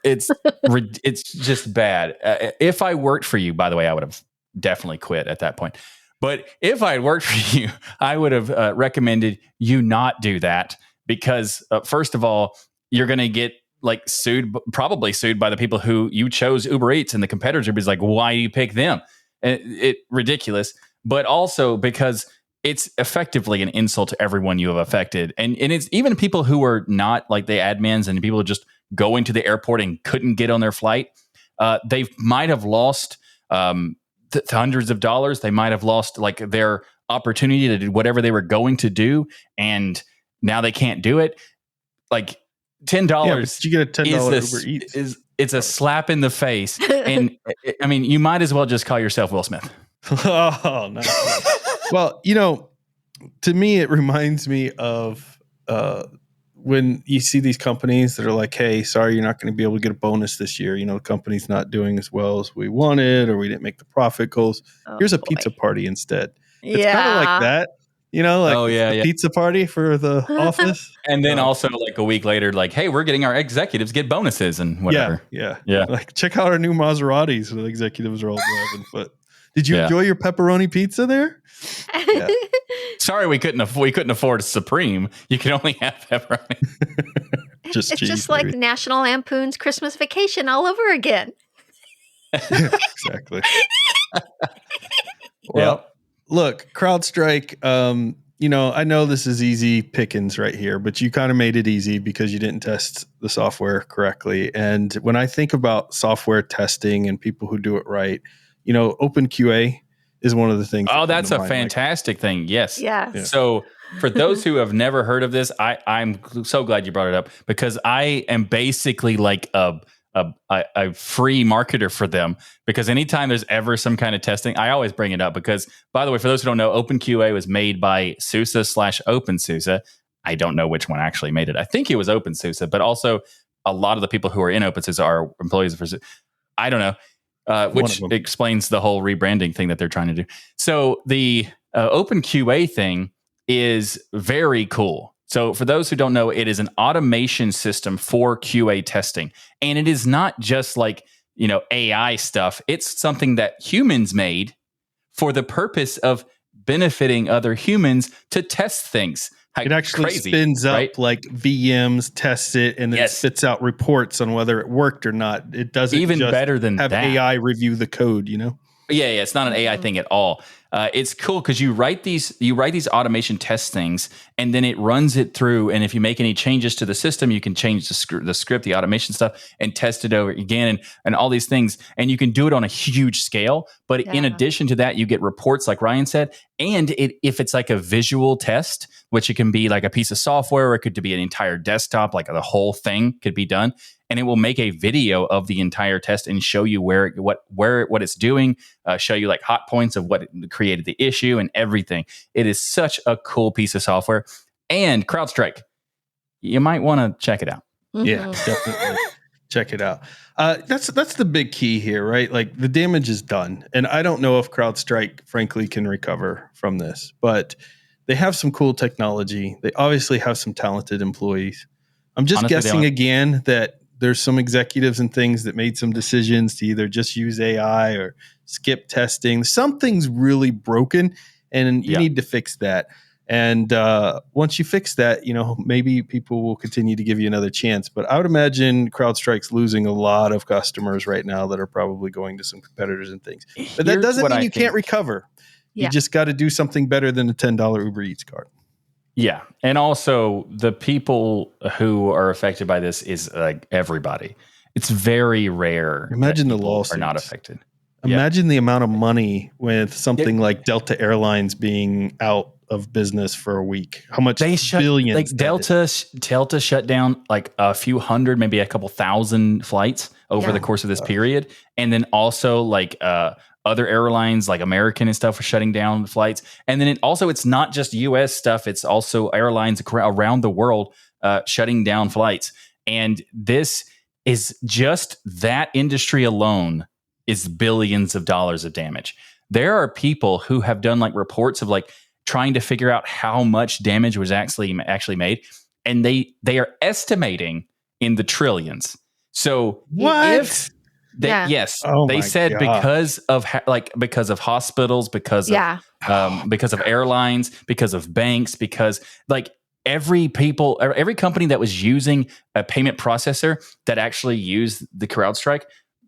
[SPEAKER 2] just bad. If I worked for you, by the way, I would have definitely quit at that point. But if I had worked for you, I would have recommended you not do that, because first of all, you're going to get probably sued by the people who you chose Uber Eats, and the competitors would be like, why do you pick them? And ridiculous. But also because it's effectively an insult to everyone you have affected. And it's even people who are not like the admins and people who just going to the airport and couldn't get on their flight. They might have lost hundreds of dollars. They might have lost their opportunity to do whatever they were going to do, and now they can't do it. Like $10,
[SPEAKER 3] you get a $10 Uber Eats.
[SPEAKER 2] It's a slap in the face. And I mean, you might as well just call yourself Will Smith.
[SPEAKER 3] Oh, no. Well, to me, it reminds me of when you see these companies that are like, hey, sorry, you're not going to be able to get a bonus this year. The company's not doing as well as we wanted, or we didn't make the profit goals. Here's a pizza party instead. It's kind of like that, the pizza party for the office.
[SPEAKER 2] And then also a week later, hey, we're getting our executives get bonuses and whatever.
[SPEAKER 3] Yeah. Check out our new Maseratis. The executives are all driving. But did you enjoy your pepperoni pizza there? Yeah.
[SPEAKER 2] Sorry, we couldn't afford a Supreme. You can only have pepperoni.
[SPEAKER 1] It's just like National Lampoon's Christmas Vacation all over again.
[SPEAKER 3] Exactly. Well, look, CrowdStrike. I know this is easy pickings right here, but you kind of made it easy because you didn't test the software correctly. And when I think about software testing and people who do it right, OpenQA is one of the things.
[SPEAKER 2] Oh, that's a fantastic thing. Yes.
[SPEAKER 1] Yeah.
[SPEAKER 2] So for those who have never heard of this, I'm so glad you brought it up, because I am basically like a free marketer for them, because anytime there's ever some kind of testing, I always bring it up because, by the way, for those who don't know, OpenQA was made by SUSE/OpenSUSE. I don't know which one actually made it. I think it was OpenSUSE, but also a lot of the people who are in OpenSUSE are employees of SUSE. I don't know. Which explains the whole rebranding thing that they're trying to do. So the OpenQA thing is very cool. So for those who don't know, it is an automation system for QA testing. And it is not just AI stuff. It's something that humans made for the purpose of benefiting other humans to test things.
[SPEAKER 3] It actually spins up VMs, tests it, and then spits out reports on whether it worked or not. It doesn't
[SPEAKER 2] even
[SPEAKER 3] just
[SPEAKER 2] better than
[SPEAKER 3] have
[SPEAKER 2] that.
[SPEAKER 3] AI review the code,
[SPEAKER 2] Yeah, it's not an AI thing at all. It's cool because you write these automation test things, and then it runs it through. And if you make any changes to the system, you can change the script, the automation stuff, and test it over again, and all these things. And you can do it on a huge scale. But in addition to that, you get reports, like Ryan said. And if it's like a visual test, which it can be like a piece of software, or it could be an entire desktop, like the whole thing could be done. And it will make a video of the entire test and show you what it's doing, show you hot points of what created the issue and everything. It is such a cool piece of software. And CrowdStrike, you might want to check it out.
[SPEAKER 1] Mm-hmm.
[SPEAKER 3] Yeah, definitely check it out. That's the big key here, right? The damage is done, and I don't know if CrowdStrike, frankly, can recover from this, but they have some cool technology. They obviously have some talented employees. I'm just guessing again that there's some executives and things that made some decisions to either just use AI or skip testing. Something's really broken, and you need to fix that. And once you fix that, maybe people will continue to give you another chance. But I would imagine CrowdStrike's losing a lot of customers right now that are probably going to some competitors and things. But that doesn't mean you can't recover. You just got to do something better than a $10 Uber Eats card.
[SPEAKER 2] Yeah. And also the people who are affected by this is like everybody. It's very rare.
[SPEAKER 3] Imagine
[SPEAKER 2] that
[SPEAKER 3] the
[SPEAKER 2] people
[SPEAKER 3] lawsuits
[SPEAKER 2] are not affected.
[SPEAKER 3] Imagine the amount of money with something like Delta Airlines being out of business for a week. How much billions?
[SPEAKER 2] Like Delta shut down like a few hundred, maybe a couple thousand flights over the course of this period. And then also like other airlines like American and stuff are shutting down flights. And then it's not just US stuff. It's also airlines around the world shutting down flights. And this is just that industry alone is billions of dollars of damage. There are people who have done like reports of like trying to figure out how much damage was actually made. And they are estimating in the trillions. So
[SPEAKER 3] what?
[SPEAKER 2] Yes,
[SPEAKER 3] oh
[SPEAKER 2] they said
[SPEAKER 3] God.
[SPEAKER 2] because of hospitals, because of airlines, because of banks, because like every company that was using a payment processor that actually used the CrowdStrike,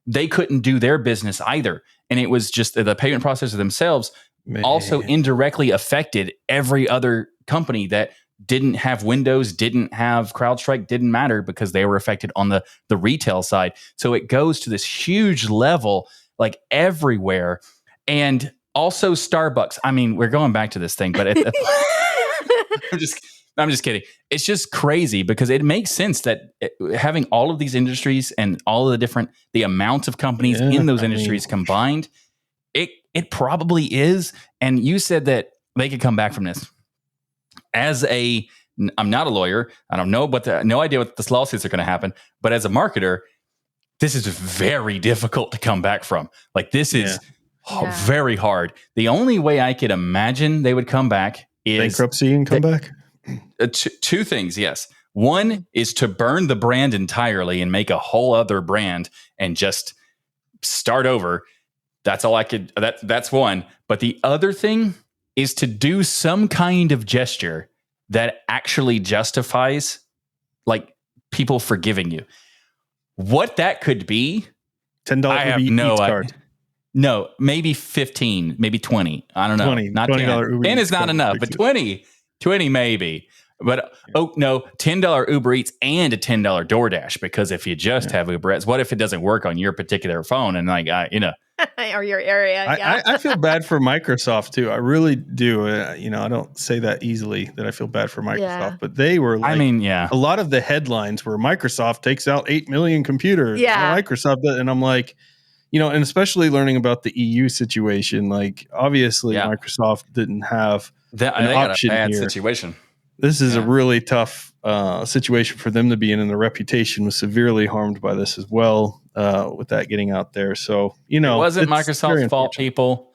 [SPEAKER 2] they couldn't do their business either. And it was just the payment processor themselves also indirectly affected every other company that didn't have Windows, didn't have CrowdStrike, didn't matter because they were affected on the retail side. So it goes to this huge level, like everywhere. And also Starbucks. I mean, we're going back to this thing, but I'm just kidding. It's just crazy because it makes sense that having all of these industries and all of the amount of companies in those industries combined, it probably is. And you said that they could come back from this. I'm not a lawyer. I don't know, no idea what this lawsuits are going to happen. But as a marketer, this is very difficult to come back from. Like this is very hard. The only way I could imagine they would come back is
[SPEAKER 3] bankruptcy and come back.
[SPEAKER 2] Two things. Yes. One is to burn the brand entirely and make a whole other brand and just start over. That's all I could. That's one. But the other thing is to do some kind of gesture that actually justifies like people forgiving you. What that could be,
[SPEAKER 3] $10
[SPEAKER 2] I have no idea. No, maybe 15, maybe 20. I don't know. Not $10. 10 is not enough, but 20 maybe. But $10 Uber Eats and a $10 DoorDash, because if you just have Uber Eats, what if it doesn't work on your particular phone and
[SPEAKER 1] or your area?
[SPEAKER 3] I feel bad for Microsoft too. I really do. I don't say that easily that I feel bad for Microsoft, but they were like, a lot of the headlines were Microsoft takes out 8 million computers.
[SPEAKER 1] Yeah.
[SPEAKER 3] Microsoft, and I'm like, and especially learning about the EU situation, like obviously Microsoft didn't have an option
[SPEAKER 2] got a bad
[SPEAKER 3] here.
[SPEAKER 2] situation.
[SPEAKER 3] This is a really tough situation for them to be in, and their reputation was severely harmed by this as well, with that getting out there. So, it
[SPEAKER 2] wasn't Microsoft's fault, people.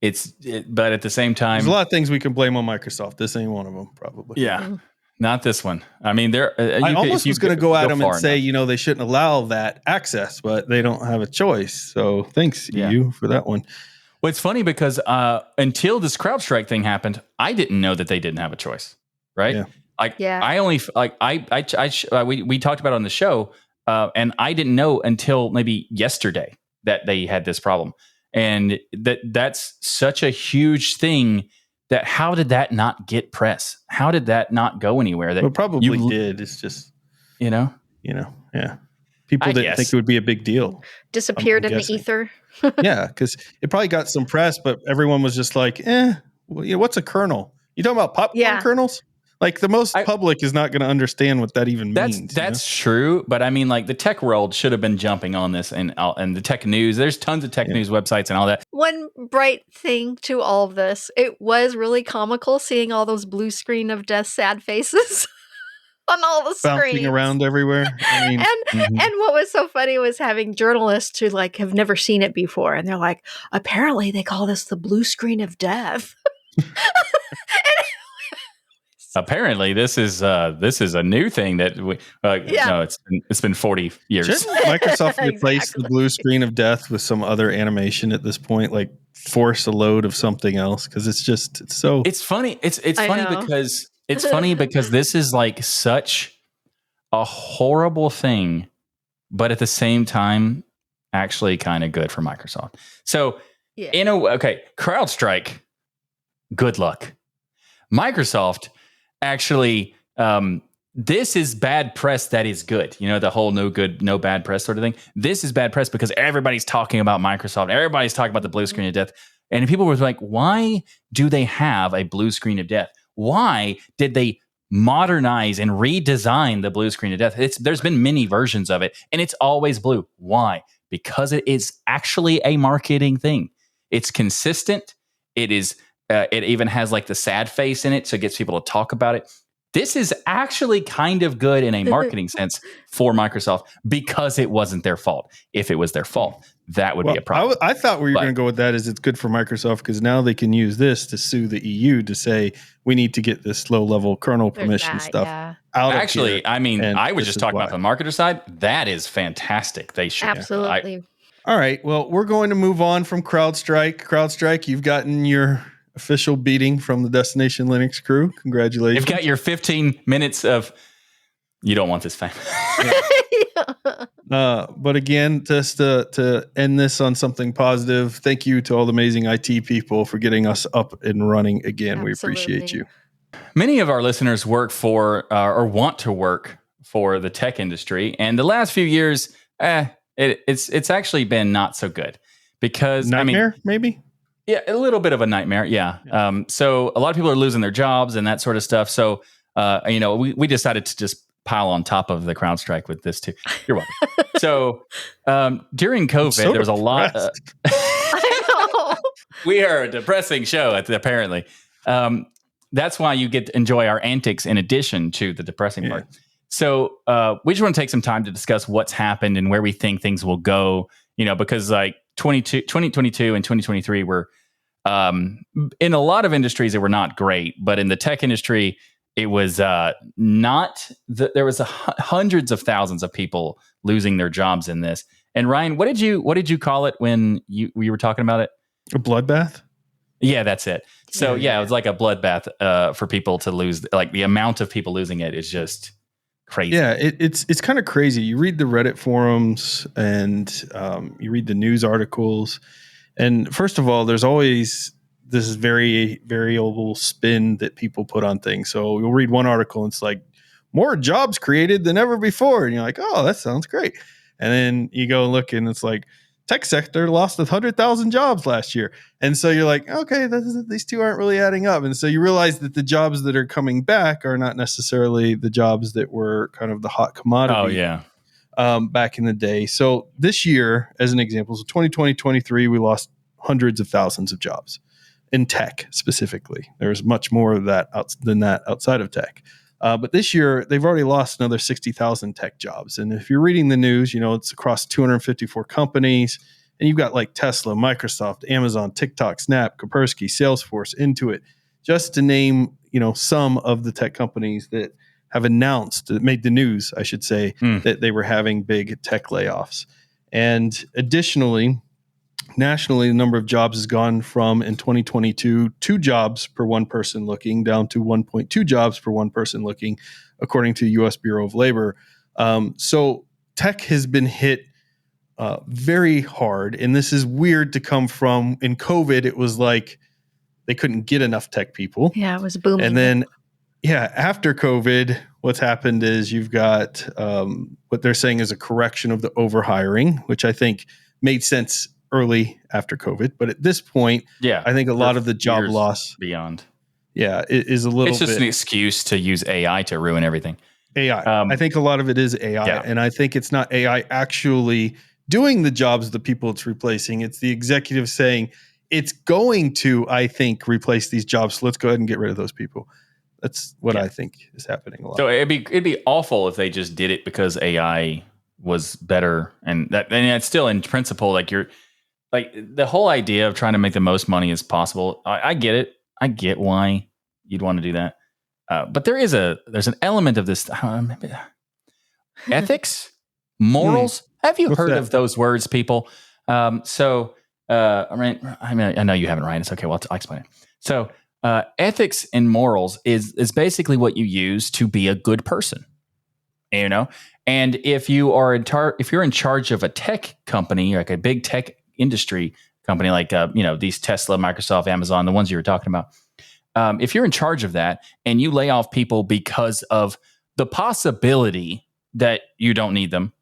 [SPEAKER 2] But at the same time,
[SPEAKER 3] there's a lot of things we can blame on Microsoft. This ain't one of them, probably.
[SPEAKER 2] Yeah, not this one. I mean,
[SPEAKER 3] I almost was going to go at them and say, they shouldn't allow that access, but they don't have a choice. So thanks, EU, for that one.
[SPEAKER 2] Well, it's funny because until this CrowdStrike thing happened, I didn't know that they didn't have a choice. Right? I only we talked about it on the show, and I didn't know until maybe yesterday that they had this problem, and that's such a huge thing. That how did that not get press? How did that not go anywhere? That
[SPEAKER 3] it probably did. It's just People didn't think it would be a big deal.
[SPEAKER 1] Disappeared in the ether.
[SPEAKER 3] Yeah, because it probably got some press, but everyone was just like, what's a kernel? You talking about popcorn kernels? Like the most public is not going to understand what that even means.
[SPEAKER 2] That's true, but I mean, like the tech world should have been jumping on this, and the tech news. There's tons of tech news websites and all that.
[SPEAKER 1] One bright thing to all of this, it was really comical seeing all those blue screen of death, sad faces on all the screens,
[SPEAKER 3] bouncing around everywhere. I mean,
[SPEAKER 1] and what was so funny was having journalists who like have never seen it before, and they're like, apparently they call this the blue screen of death.
[SPEAKER 2] Apparently, this is a new thing that we. No, it's been 40 years.
[SPEAKER 3] Shouldn't Microsoft replace the blue screen of death with some other animation at this point, like force a load of something else? Because it's so.
[SPEAKER 2] It's funny. It's funny because this is like such a horrible thing, but at the same time, actually kind of good for Microsoft. So CrowdStrike. good luck. Microsoft actually, this is bad press that is good. You know, the whole no good, no bad press sort of thing. This is bad press because everybody's talking about Microsoft. Everybody's talking about the blue screen of death. And people were like, why do they have a blue screen of death? Why did they modernize and redesign the blue screen of death? There's been many versions of it, and it's always blue. Why? Because it is actually a marketing thing. It's consistent. It is. It even has like the sad face in it, so it gets people to talk about it. This is actually kind of good in a marketing sense for Microsoft because it wasn't their fault. If it was their fault, that would be a problem.
[SPEAKER 3] I thought where you were going to go with that is it's good for Microsoft because now they can use this to sue the EU to say we need to get this low-level kernel permission stuff out of here.
[SPEAKER 2] I mean, I was just talking about the marketer side. That is fantastic. They should.
[SPEAKER 1] Absolutely.
[SPEAKER 3] All right. Well, we're going to move on from CrowdStrike. CrowdStrike, you've gotten your official beating from the Destination Linux crew. Congratulations.
[SPEAKER 2] You've got your 15 minutes of you don't want this fame.
[SPEAKER 3] But again, just to end this on something positive, thank you to all the amazing IT people for getting us up and running again. Absolutely. We appreciate you.
[SPEAKER 2] Many of our listeners work for or want to work for the tech industry. And the last few years, it's actually been not so good because
[SPEAKER 3] nightmare, maybe?
[SPEAKER 2] Yeah, a little bit of a nightmare. Yeah. So a lot of people are losing their jobs and that sort of stuff. So, we decided to just pile on top of the CrowdStrike with this too. You're welcome. So during COVID, there was a lot.
[SPEAKER 1] I know.
[SPEAKER 2] We are a depressing show, apparently. That's why you get to enjoy our antics in addition to the depressing part. So we just want to take some time to discuss what's happened and where we think things will go, because like 2022 and 2023 were in a lot of industries, they were not great. But in the tech industry, it was there was hundreds of thousands of people losing their jobs in this. And Ryan, what did you call it when you were talking about it?
[SPEAKER 3] A bloodbath?
[SPEAKER 2] Yeah, that's it. So it was like a bloodbath for people to lose. Like the amount of people losing it is just crazy. Yeah,
[SPEAKER 3] it's kind of crazy. You read the Reddit forums and you read the news articles. And first of all, there's always this very variable spin that people put on things. So you'll read one article and it's like, more jobs created than ever before. And you're like, oh, that sounds great. And then you go look and it's like, tech sector lost 100,000 jobs last year. And so you're like, okay, these two aren't really adding up. And so you realize that the jobs that are coming back are not necessarily the jobs that were kind of the hot commodity.
[SPEAKER 2] Oh, yeah.
[SPEAKER 3] Back in the day. So this year, as an example, so 2020, 23, we lost hundreds of thousands of jobs in tech specifically. There's much more of that than that outside of tech. But this year, they've already lost another 60,000 tech jobs. And if you're reading the news, it's across 254 companies. And you've got like Tesla, Microsoft, Amazon, TikTok, Snap, Kaspersky, Salesforce, Intuit, just to name, some of the tech companies that have announced, that made the news, I should say, that they were having big tech layoffs. And additionally, nationally, the number of jobs has gone from, in 2022, 2 jobs per one person looking down to 1.2 jobs per one person looking, according to the U.S. Bureau of Labor. So tech has been hit very hard. And this is weird to come from, in COVID, it was like they couldn't get enough tech people.
[SPEAKER 1] Yeah, it was booming.
[SPEAKER 3] And then, after COVID, what's happened is you've got what they're saying is a correction of the overhiring, which I think made sense early after COVID, but at this point, I think a lot of the job loss
[SPEAKER 2] beyond,
[SPEAKER 3] is a little.
[SPEAKER 2] It's just an excuse to use AI to ruin everything.
[SPEAKER 3] AI, I think a lot of it is AI, and I think it's not AI actually doing the jobs the people it's replacing. It's the executives saying it's going to, I think, replace these jobs. So let's go ahead and get rid of those people. That's what I think is happening a lot.
[SPEAKER 2] So it'd be awful if they just did it because AI was better, and it's still in principle like you're. Like the whole idea of trying to make the most money as possible, I get it. I get why you'd want to do that. But there's an element of this ethics, morals. Have you heard of those words, people? I know you haven't, Ryan. It's okay. Well, I'll explain it. So ethics and morals is basically what you use to be a good person. And if you are if you're in charge of a tech company, like a big tech industry company like these Tesla, Microsoft, Amazon, the ones you were talking about, if you're in charge of that and you lay off people because of the possibility that you don't need them,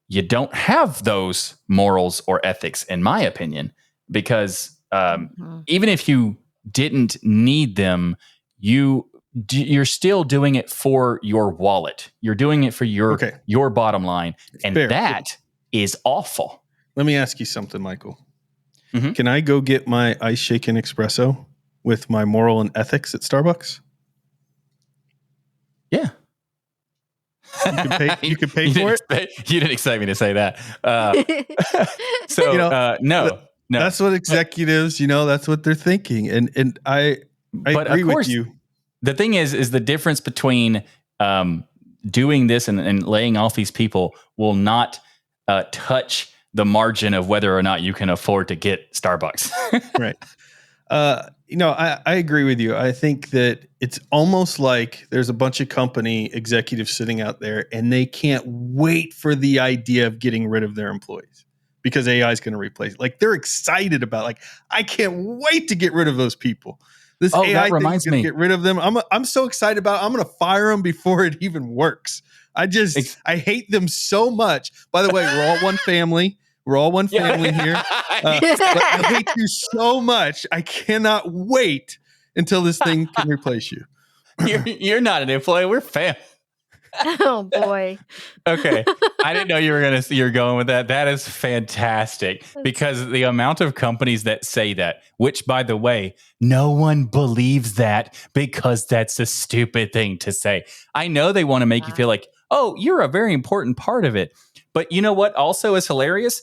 [SPEAKER 2] you don't have those morals or ethics, in my opinion, because even if you didn't need them, you're still doing it for your wallet. You're doing it for your bottom line, and
[SPEAKER 3] fair.
[SPEAKER 2] that is awful.
[SPEAKER 3] Let me ask you something, Michael.
[SPEAKER 2] Mm-hmm.
[SPEAKER 3] Can I go get my ice shaken espresso with my moral and ethics at Starbucks?
[SPEAKER 2] Yeah.
[SPEAKER 3] You could pay for it.
[SPEAKER 2] You didn't expect me to say that. No.
[SPEAKER 3] That's what executives, that's what they're thinking. And I agree with you.
[SPEAKER 2] The thing is the difference between doing this and laying off these people will not touch the margin of whether or not you can afford to get Starbucks.
[SPEAKER 3] Right. I agree with you. I think that it's almost like there's a bunch of company executives sitting out there and they can't wait for the idea of getting rid of their employees because AI is going to replace it. Like they're excited about I can't wait to get rid of those people. This AI thing is going to get rid of them. I'm so excited about it. I'm going to fire them before it even works. I hate them so much. By the way, we're all one family. We're all one family here. But I hate you so much. I cannot wait until this thing can replace you.
[SPEAKER 2] You're not an employee. We're family.
[SPEAKER 1] Oh boy.
[SPEAKER 2] Okay. I didn't know you're going with that. That is fantastic because the amount of companies that say that, which by the way, no one believes that because that's a stupid thing to say. I know they want to make you feel like, oh, you're a very important part of it. But you know what also is hilarious?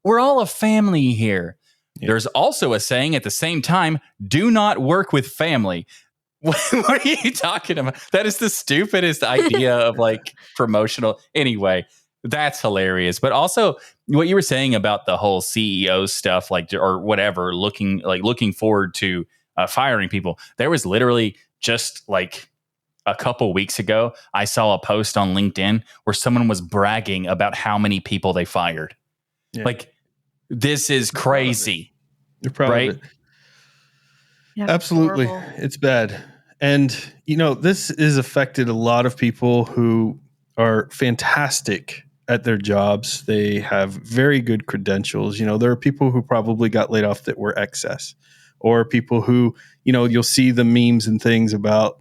[SPEAKER 2] We're all a family here. Yeah. There's also a saying at the same time, do not work with family. What are you talking about? That is the stupidest idea of promotional. Anyway, that's hilarious. But also what you were saying about the whole CEO stuff, or whatever, looking forward to firing people. There was literally just a couple weeks ago, I saw a post on LinkedIn where someone was bragging about how many people they fired. Yeah. This is crazy.
[SPEAKER 3] You're proud of it. Yeah, absolutely. Horrible. It's bad. And, this has affected a lot of people who are fantastic at their jobs. They have very good credentials. There are people who probably got laid off that were excess, or people who, you'll see the memes and things about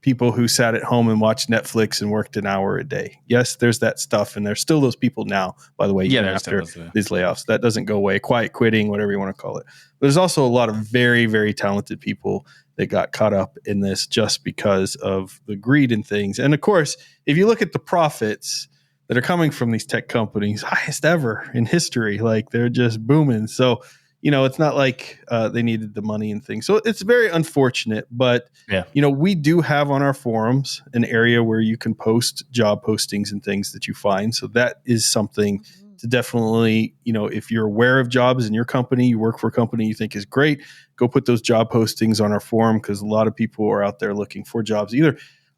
[SPEAKER 3] people who sat at home and watched Netflix and worked an hour a day. Yes, there's that stuff. And there's still those people now, by the way, even after these layoffs. That doesn't go away. Quiet quitting, whatever you want to call it. But there's also a lot of very, very talented people that got caught up in this just because of the greed and things. And of course, if you look at the profits that are coming from these tech companies, highest ever in history, they're just booming. So, it's not like they needed the money and things. So it's very unfortunate, but, we do have on our forums an area where you can post job postings and things that you find. So that is something to definitely, if you're aware of jobs in your company, you work for a company you think is great, go put those job postings on our forum because a lot of people are out there looking for jobs.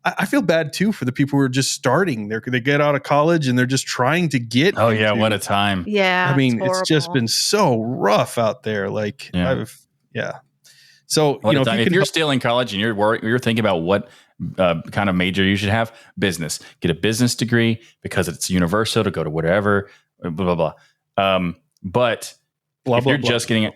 [SPEAKER 3] I feel bad too for the people who are just starting. They get out of college and they're just trying to get.
[SPEAKER 2] Oh yeah, what a time!
[SPEAKER 1] Yeah,
[SPEAKER 3] I mean, it's just been so rough out there. So
[SPEAKER 2] if you're still in college and you're thinking about what kind of major you should have, business. Get a business degree because it's universal to go to whatever. Blah blah blah. But
[SPEAKER 3] blah,
[SPEAKER 2] if
[SPEAKER 3] blah,
[SPEAKER 2] you're
[SPEAKER 3] blah,
[SPEAKER 2] just
[SPEAKER 3] blah,
[SPEAKER 2] getting it.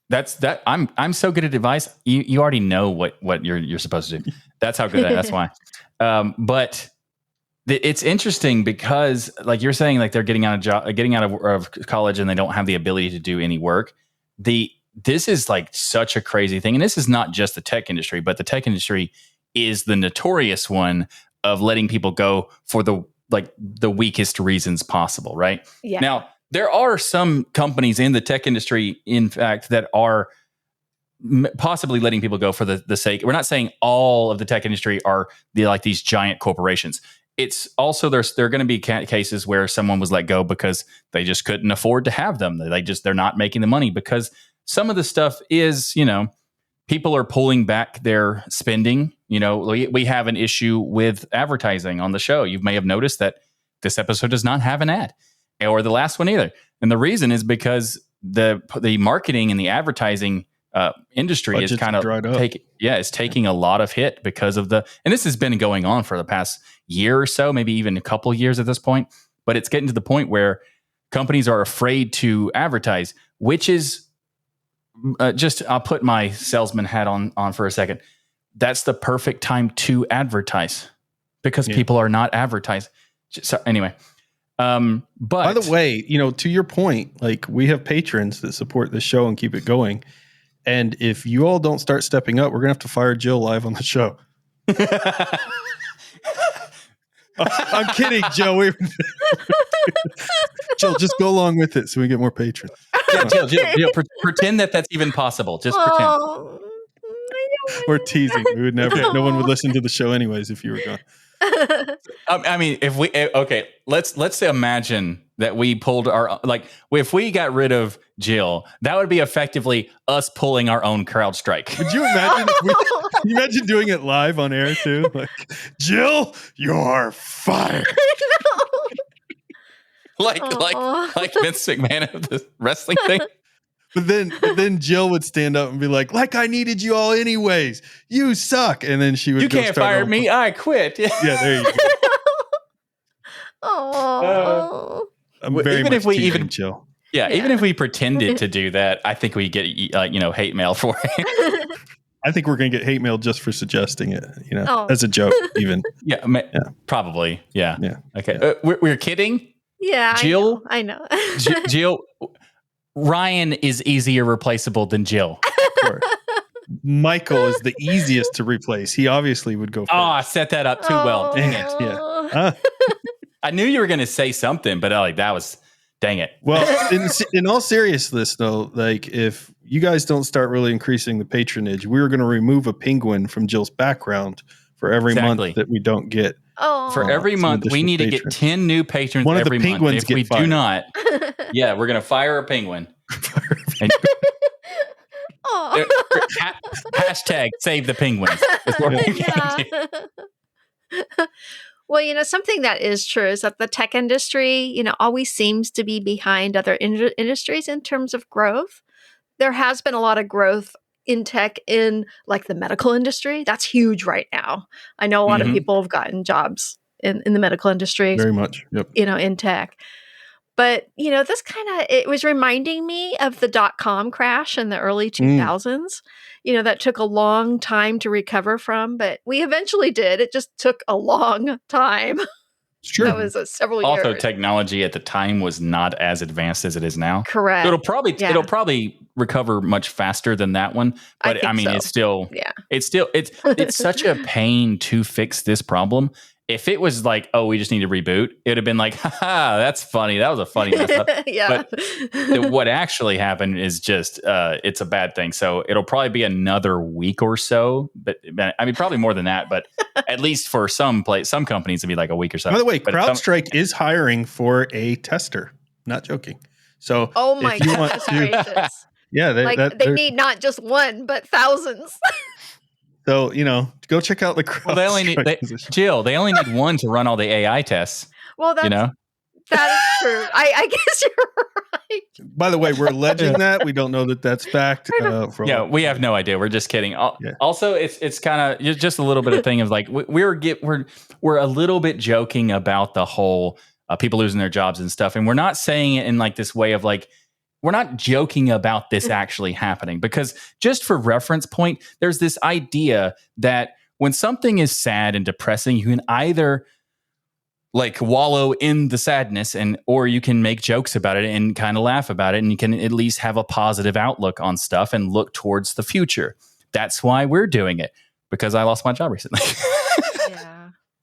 [SPEAKER 2] That I'm so good at advice. You already know what you're supposed to do. That's how good I am. That's why. But it's interesting because, you're saying, they're getting out of college and they don't have the ability to do any work. This is such a crazy thing, and this is not just the tech industry, but the tech industry is the notorious one of letting people go for the weakest reasons possible. Right?
[SPEAKER 1] Yeah.
[SPEAKER 2] Now, there are some companies in the tech industry, in fact, that are possibly letting people go for the sake. We're not saying all of the tech industry are these giant corporations. It's also there are going to be cases where someone was let go because they just couldn't afford to have them. They're not making the money because some of the stuff is, people are pulling back their spending. We have an issue with advertising on the show. You may have noticed that this episode does not have an ad. Or the last one either. And the reason is because the marketing and the advertising industry is
[SPEAKER 3] Budgets
[SPEAKER 2] kind of
[SPEAKER 3] dried up.
[SPEAKER 2] taking a lot of hit because of and this has been going on for the past year or so, maybe even a couple years at this point. But it's getting to the point where companies are afraid to advertise, which is I'll put my salesman hat on for a second. That's the perfect time to advertise because people are not advertising. So anyway, but
[SPEAKER 3] by the way, to your point, like we have patrons that support this show and keep it going. And if you all don't start stepping up, we're going to have to fire Jill live on the show. I'm kidding, Joe. Jill, just go along with it so we get more patrons.
[SPEAKER 2] Yeah, Jill, pretend that's even possible. Just pretend.
[SPEAKER 3] We're teasing. We would never. No one would listen to the show anyways if you were gone.
[SPEAKER 2] I mean, let's imagine that we pulled if we got rid of Jill, that would be effectively us pulling our own CrowdStrike.
[SPEAKER 3] Could you imagine? Can you imagine doing it live on air too? Like, Jill, you're fired.
[SPEAKER 2] like Vince McMahon of the wrestling thing.
[SPEAKER 3] But then Jill would stand up and be like I needed you all anyways. You suck. And then she would.
[SPEAKER 2] You can't fire me. I quit.
[SPEAKER 3] Yeah, there you go.
[SPEAKER 1] Oh.
[SPEAKER 3] Even if we Jill.
[SPEAKER 2] Yeah, even if we pretended to do that, I think we get hate mail for it.
[SPEAKER 3] I think we're going to get hate mail just for suggesting it, as a joke, even.
[SPEAKER 2] Probably. Yeah. Okay.
[SPEAKER 3] Yeah.
[SPEAKER 2] We're kidding.
[SPEAKER 1] Yeah,
[SPEAKER 2] Jill.
[SPEAKER 1] I know.
[SPEAKER 2] Jill. Ryan is easier replaceable than Jill.
[SPEAKER 3] Of course. Michael is the easiest to replace. He obviously would go first.
[SPEAKER 2] Oh, I set that up too well. Dang it.
[SPEAKER 3] Yeah.
[SPEAKER 2] I knew you were going to say something, but that was, dang it.
[SPEAKER 3] Well, in all seriousness, though, if you guys don't start really increasing the patronage, we're going to remove a penguin from Jill's background for every month that we don't get.
[SPEAKER 1] Oh.
[SPEAKER 2] For every month, we need to get 10 new patrons
[SPEAKER 3] One
[SPEAKER 2] every
[SPEAKER 3] of the penguins
[SPEAKER 2] month. If
[SPEAKER 3] get
[SPEAKER 2] we
[SPEAKER 3] fired.
[SPEAKER 2] do not, we're going to fire a penguin. Hashtag save the penguins.
[SPEAKER 1] Well, something that is true is that the tech industry, always seems to be behind other industries in terms of growth. There has been a lot of growth in tech in the medical industry. That's huge right now. I know a lot of people have gotten jobs in the medical industry.
[SPEAKER 3] Very much. Yep.
[SPEAKER 1] In tech. But, this it was reminding me of the .com crash in the early 2000s, that took a long time to recover from, but we eventually did. It just took a long time.
[SPEAKER 3] Sure.
[SPEAKER 1] That was several years.
[SPEAKER 2] Also, technology at the time was not as advanced as it is now.
[SPEAKER 1] Correct.
[SPEAKER 2] It'll probably recover much faster than that one. But I mean, so. It's such a pain to fix this problem. If it was we just need to reboot, it'd have been haha, that's funny. That was a funny mess up.
[SPEAKER 1] Yeah.
[SPEAKER 2] But what actually happened is just, it's a bad thing. So it'll probably be another week or so. But I mean, probably more than that. But at least for some companies, it'd be a week or so.
[SPEAKER 3] By the way, CrowdStrike is hiring for a tester. Not joking. So,
[SPEAKER 1] oh my goodness gracious.
[SPEAKER 3] Yeah,
[SPEAKER 1] they need not just one, but thousands.
[SPEAKER 3] So, go check out the CrowdStrike.
[SPEAKER 2] Jill, they only need one to run all the AI tests.
[SPEAKER 1] Well, that is true. I guess you're right.
[SPEAKER 3] By the way, we're alleging that. We don't know that that's fact.
[SPEAKER 2] We have no idea. We're just kidding. Also, it's kind of just a little bit of thing of we're a little bit joking about the whole people losing their jobs and stuff. And we're not saying it in this way of we're not joking about this actually happening, because just for reference point, there's this idea that when something is sad and depressing, you can either wallow in the sadness or you can make jokes about it and kind of laugh about it. And you can at least have a positive outlook on stuff and look towards the future. That's why we're doing it, because I lost my job recently.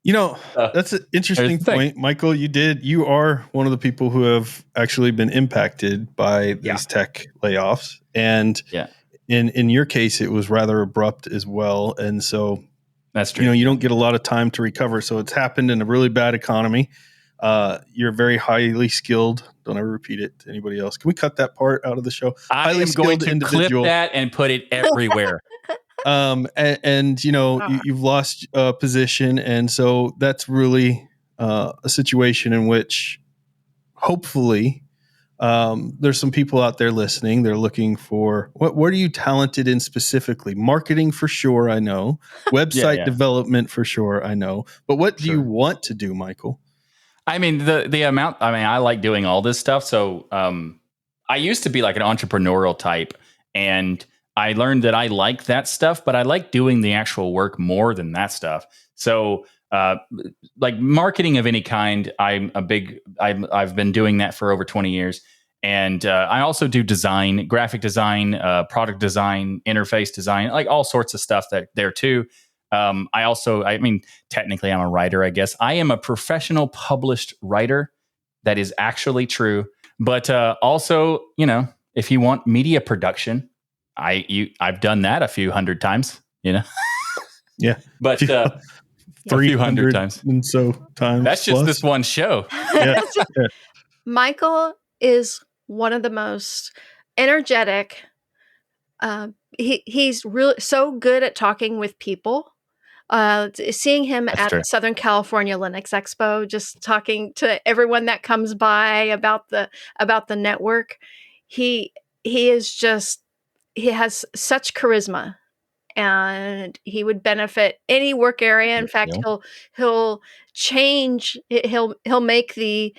[SPEAKER 1] Yeah.
[SPEAKER 3] That's an interesting point. Michael, you are one of the people who have actually been impacted by these tech layoffs. And in your case, it was rather abrupt as well. And so
[SPEAKER 2] that's true.
[SPEAKER 3] You don't get a lot of time to recover. So it's happened in a really bad economy. You're very highly skilled. Don't ever repeat it to anybody else. Can we cut that part out of the show?
[SPEAKER 2] I am going to clip that and put it everywhere.
[SPEAKER 3] You've lost a position, and so that's really a situation in which hopefully There's some people out there listening. They're looking for what are you talented in specifically? Marketing for sure, I know. Website development for sure, I know. But what do you want to do, Michael?
[SPEAKER 2] I mean, the amount. I mean, I like doing all this stuff. So I used to be like an entrepreneurial type, and I learned that I like that stuff, but I like doing the actual work more than that stuff. So like marketing of any kind, I've been doing that for over 20 years. And I also do design, graphic design, product design, interface design, like all sorts of stuff there too. I mean, technically I'm a writer, I guess. I am a professional published writer. That is actually true. But also, if you want media production, I've done that a few hundred times,
[SPEAKER 3] Yeah.
[SPEAKER 2] But 300 times.
[SPEAKER 3] And so times.
[SPEAKER 2] That's just this one show.
[SPEAKER 3] Yeah.
[SPEAKER 1] Michael is one of the most energetic. He's really so good at talking with people. Seeing him at Southern California Linux Expo, just talking to everyone that comes by about the network, he has such charisma, and he would benefit any work area. In fact, he'll make the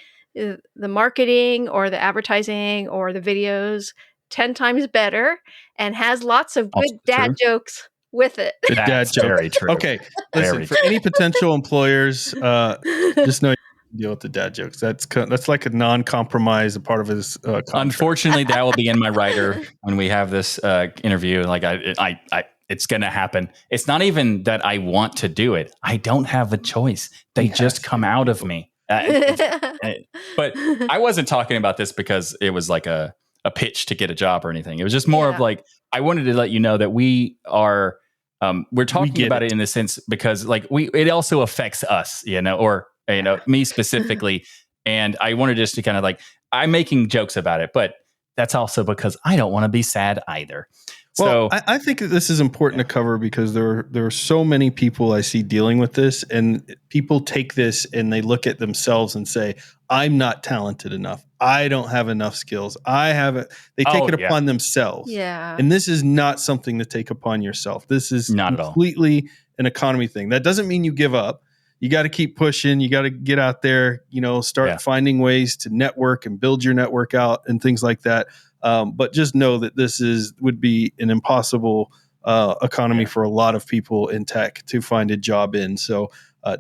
[SPEAKER 1] marketing or the advertising or the videos 10 times better, and has lots of good dad jokes with it.
[SPEAKER 3] The dad joke. Very true. Okay, listen, for any potential employers, just know you can deal with the dad jokes. That's like a non-compromise, a part of his contract.
[SPEAKER 2] Unfortunately, that will be in my writer when we have this interview. Like it's going to happen. It's not even that I want to do it. I don't have a choice. They just come out of me. But I wasn't talking about this because it was like a pitch to get a job or anything. It was just more of like, I wanted to let you know that we're talking about it in the sense because like it also affects us, me specifically. And I wanted just to kind of like, I'm making jokes about it, but that's also because I don't want to be sad either.
[SPEAKER 3] Well, so I think this is important to cover because there are so many people I see dealing with this, and people take this and they look at themselves and say, I'm not talented enough. I don't have enough skills. They take it upon themselves.
[SPEAKER 1] Yeah.
[SPEAKER 3] And this is not something to take upon yourself. This is not completely an economy thing. That doesn't mean you give up. You got to keep pushing. You got to get out there, start finding ways to network and build your network out and things like that. But just know that this would be an impossible economy for a lot of people in tech to find a job in. So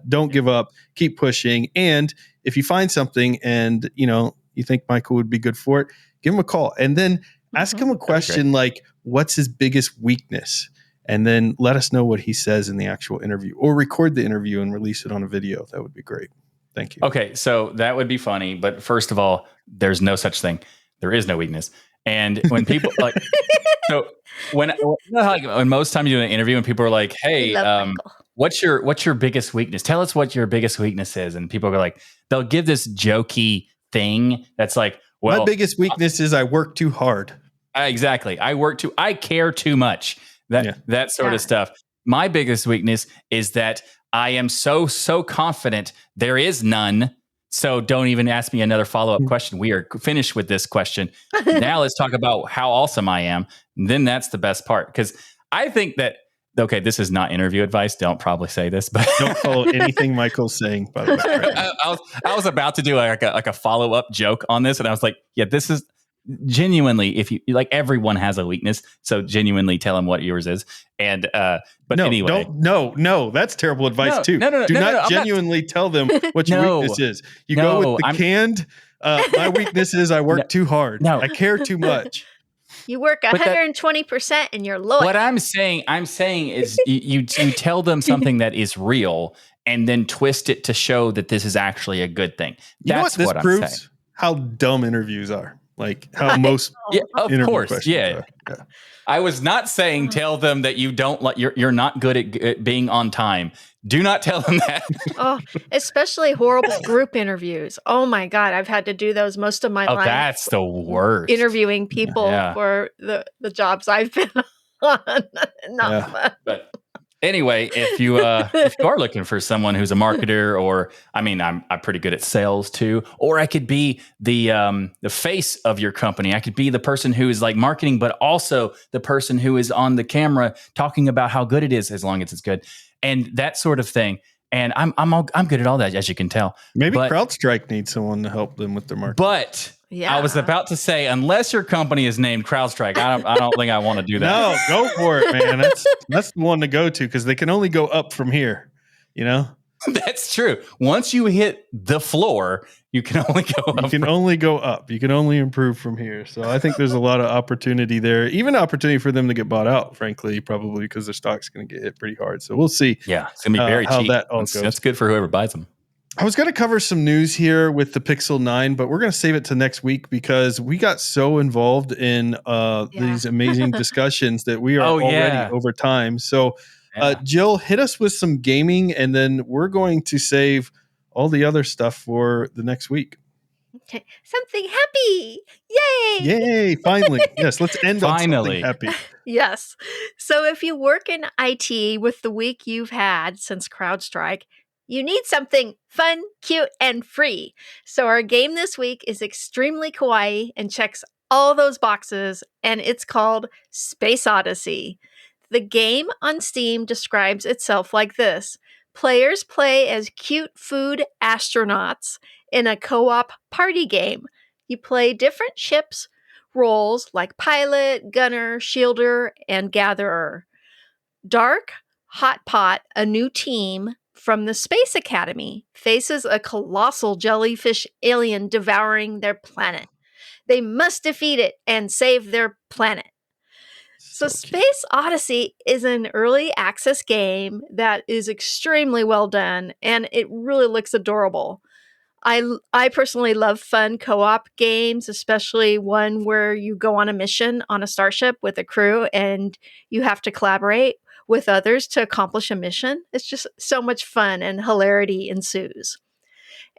[SPEAKER 3] don't give up. Keep pushing. And if you find something and you think Michael would be good for it, give him a call and then ask him a question like, "What's his biggest weakness?" And then let us know what he says in the actual interview, or record the interview and release it on a video. That would be great. Thank you.
[SPEAKER 2] Okay, so that would be funny, but first of all, there's no such thing. There is no weakness. And when people like, so when most time you do an interview and people are like, "Hey, what's your biggest weakness? Tell us what your biggest weakness is." And people are like, they'll give this jokey thing that's like, "Well,
[SPEAKER 3] my biggest weakness is I work too hard."
[SPEAKER 2] Exactly, I care too much. That sort of stuff. My biggest weakness is that I am so confident there is none. So don't even ask me another follow-up question. We are finished with this question. Now let's talk about how awesome I am. And then that's the best part. Because I think that, okay, this is not interview advice. Don't probably say this, but
[SPEAKER 3] don't follow anything Michael's saying, by the way.
[SPEAKER 2] I was about to do like a follow-up joke on this. And I was like, yeah, this is genuinely, if you like, everyone has a weakness. So genuinely tell them what yours is. And, but anyway.
[SPEAKER 3] No, that's terrible advice too. Do not genuinely tell them what your weakness is. You go with the canned, my weakness is I work too hard. I care too much.
[SPEAKER 1] You work 120% and you're loyal.
[SPEAKER 2] What I'm saying is you tell them something that is real and then twist it to show that this is actually a good thing. That's
[SPEAKER 3] what this proves? Saying. How dumb interviews are. Like how most
[SPEAKER 2] of course, yeah. I was not saying tell them that you don't like you're not good at being on time. Do not tell them that.
[SPEAKER 1] Especially horrible group interviews. Oh my God, I've had to do those most of my life.
[SPEAKER 2] That's the worst.
[SPEAKER 1] Interviewing people for the jobs I've been on. Not fun.
[SPEAKER 2] Anyway, if you are looking for someone who's a marketer, or I'm pretty good at sales too, or I could be the face of your company. I could be the person who is like marketing, but also the person who is on the camera talking about how good it is, as long as it's good, and that sort of thing. And I'm good at all that, as you can tell.
[SPEAKER 3] Maybe
[SPEAKER 2] But
[SPEAKER 3] CrowdStrike needs someone to help them with their marketing.
[SPEAKER 2] But
[SPEAKER 1] Yeah.
[SPEAKER 2] I was about to say, unless your company is named CrowdStrike, I don't think I want to do that.
[SPEAKER 3] No, go for it, man. That's the one to go to, because they can only go up from here. You know,
[SPEAKER 2] That's true. Once you hit the floor, you can only go up.
[SPEAKER 3] you can only go up. You can only improve from here. So I think there's a lot of opportunity there, even opportunity for them to get bought out, frankly, probably because their stock's going to get hit pretty hard. So we'll see.
[SPEAKER 2] Yeah, it's going to be very
[SPEAKER 3] how
[SPEAKER 2] cheap.
[SPEAKER 3] that all goes.
[SPEAKER 2] That's good for whoever buys them.
[SPEAKER 3] I was going to cover some news here with the Pixel 9, but we're going to save it to next week because we got so involved in these amazing discussions that we are already over time. So, Jill, hit us with some gaming, and then we're going to save all the other stuff for the next week.
[SPEAKER 1] Okay. Something happy. Yay!
[SPEAKER 3] Yay, finally. Yes, let's end on something happy.
[SPEAKER 1] Yes. So if you work in IT with the week you've had since CrowdStrike, you need something fun, cute, and free. So our game this week is extremely kawaii and checks all those boxes, and it's called Space Odyssey. The game on Steam describes itself like this. Players play as cute food astronauts in a co-op party game. You play different ships, roles like pilot, gunner, shielder, and gatherer. Dark Hot Pot, a new team from the Space Academy, faces a colossal jellyfish alien devouring their planet. They must defeat it and save their planet. So Space Odyssey is an early access game that is extremely well done, and it really looks adorable. I personally love fun co-op games, especially one where you go on a mission on a starship with a crew and you have to collaborate with others to accomplish a mission. It's just so much fun and hilarity ensues.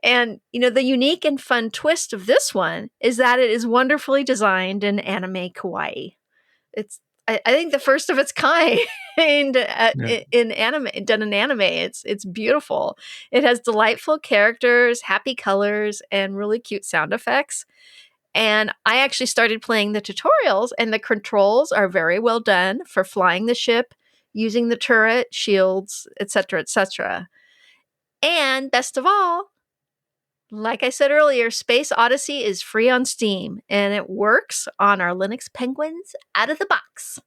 [SPEAKER 1] And, the unique and fun twist of this one is that it is wonderfully designed in anime kawaii. I think the first of its kind in anime, done in anime. It's beautiful. It has delightful characters, happy colors, and really cute sound effects. And I actually started playing the tutorials, and the controls are very well done for flying the ship, using the turret, shields, etc., etc. And best of all, like I said earlier, Space Odyssey is free on Steam, and it works on our Linux Penguins out of the box.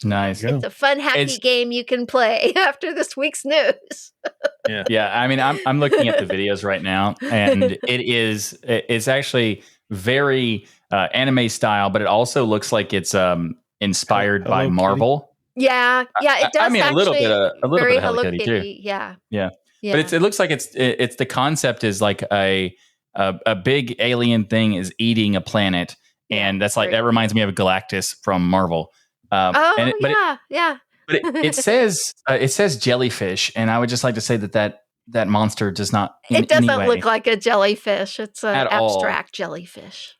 [SPEAKER 2] Nice.
[SPEAKER 1] It's a fun, happy game you can play after this week's news.
[SPEAKER 2] Yeah. I'm looking at the videos right now, and it's actually very anime style, but it also looks like it's inspired by Marvel.
[SPEAKER 1] Yeah, it does.
[SPEAKER 2] A little bit of Hello Kitty too.
[SPEAKER 1] Yeah.
[SPEAKER 2] But it looks like it's the concept is like a big alien thing is eating a planet, and that's like that reminds me of Galactus from Marvel.
[SPEAKER 1] But
[SPEAKER 2] it says jellyfish, and I would just like to say that monster does not.
[SPEAKER 1] It doesn't look like a jellyfish. It's an abstract jellyfish.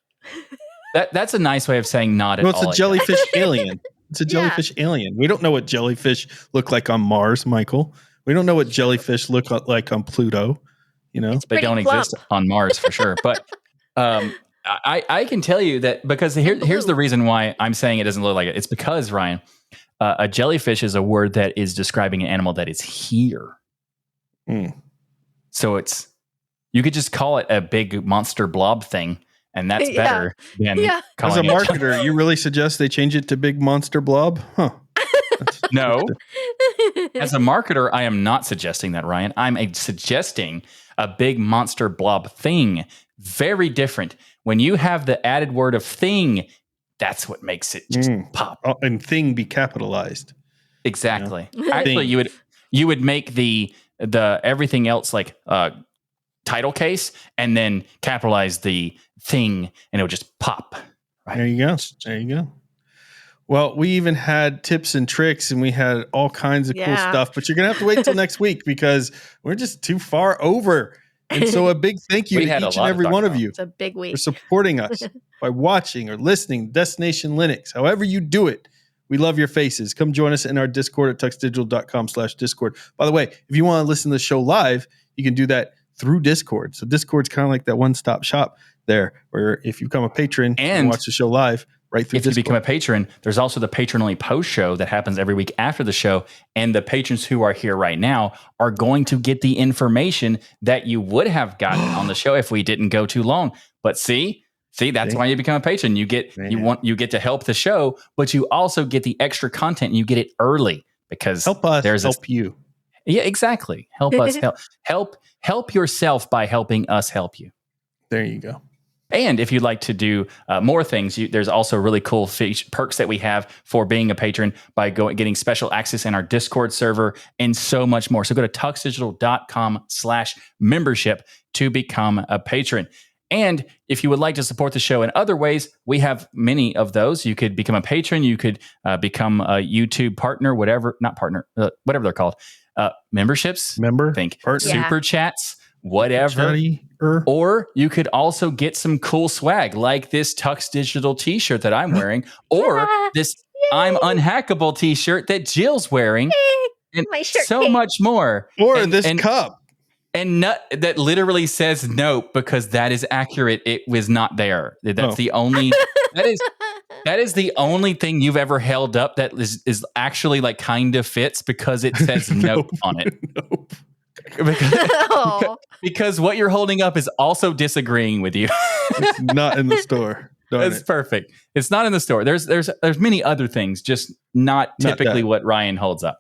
[SPEAKER 2] That's a nice way of saying not at all.
[SPEAKER 3] It's a jellyfish alien. It's a jellyfish alien. We don't know what jellyfish look like on Mars, Michael. We don't know what jellyfish look like on Pluto.
[SPEAKER 2] They don't exist on Mars for sure. But I can tell you that because here's the reason why I'm saying it doesn't look like it. It's because, Ryan, a jellyfish is a word that is describing an animal that is here. So you could just call it a big monster blob thing, and that's better than calling
[SPEAKER 3] as a marketer. You really suggest they change it to big monster blob? Huh.
[SPEAKER 2] No. As a marketer, I am not suggesting that, Ryan. I'm suggesting a big monster blob thing. Very different. When you have the added word of thing, that's what makes it just pop.
[SPEAKER 3] And thing be capitalized.
[SPEAKER 2] Exactly. Actually, you would make the everything else like title case and then capitalize the thing, and it would just pop. Right?
[SPEAKER 3] There you go. Well, we even had tips and tricks, and we had all kinds of cool stuff, but you're going to have to wait till next week because we're just too far over. And so a big thank you to each and every one of you.
[SPEAKER 1] It's a big week.
[SPEAKER 3] For supporting us by watching or listening to Destination Linux. However you do it, We love your faces. Come join us in our Discord at tuxdigital.com/Discord. By the way, if you want to listen to the show live, you can do that through Discord. So Discord's kind of like that one-stop shop there, where if you become a patron and watch the show live right through Discord.
[SPEAKER 2] If you become a patron, there's also the patron-only post show that happens every week after the show. And the patrons who are here right now are going to get the information that you would have gotten on the show if we didn't go too long. But see, that's why you become a patron. You get to help the show, but you also get the extra content and you get it early because
[SPEAKER 3] help us help you.
[SPEAKER 2] Yeah, exactly. Help us help yourself by helping us help you.
[SPEAKER 3] There you go.
[SPEAKER 2] And if you'd like to do more things, there's also really cool perks that we have for being a patron by getting special access in our Discord server and so much more. So go to tuxdigital.com/membership to become a patron. And if you would like to support the show in other ways, we have many of those. You could become a patron. You could become a YouTube partner, whatever they're called. Memberships, super chats, whatever. Or you could also get some cool swag like this Tux Digital t-shirt that I'm wearing, or this I'm Unhackable t-shirt that Jill's wearing, and so much more.
[SPEAKER 3] Or this cup.
[SPEAKER 2] And that literally says nope, because that is accurate. It was not there. That's the only that is the only thing you've ever held up that is actually like kind of fits, because it says nope on it.
[SPEAKER 3] Nope.
[SPEAKER 2] Because what you're holding up is also disagreeing with you.
[SPEAKER 3] It's not in the store.
[SPEAKER 2] It's perfect. It's not in the store. There's many other things, just not typically what Ryan holds up.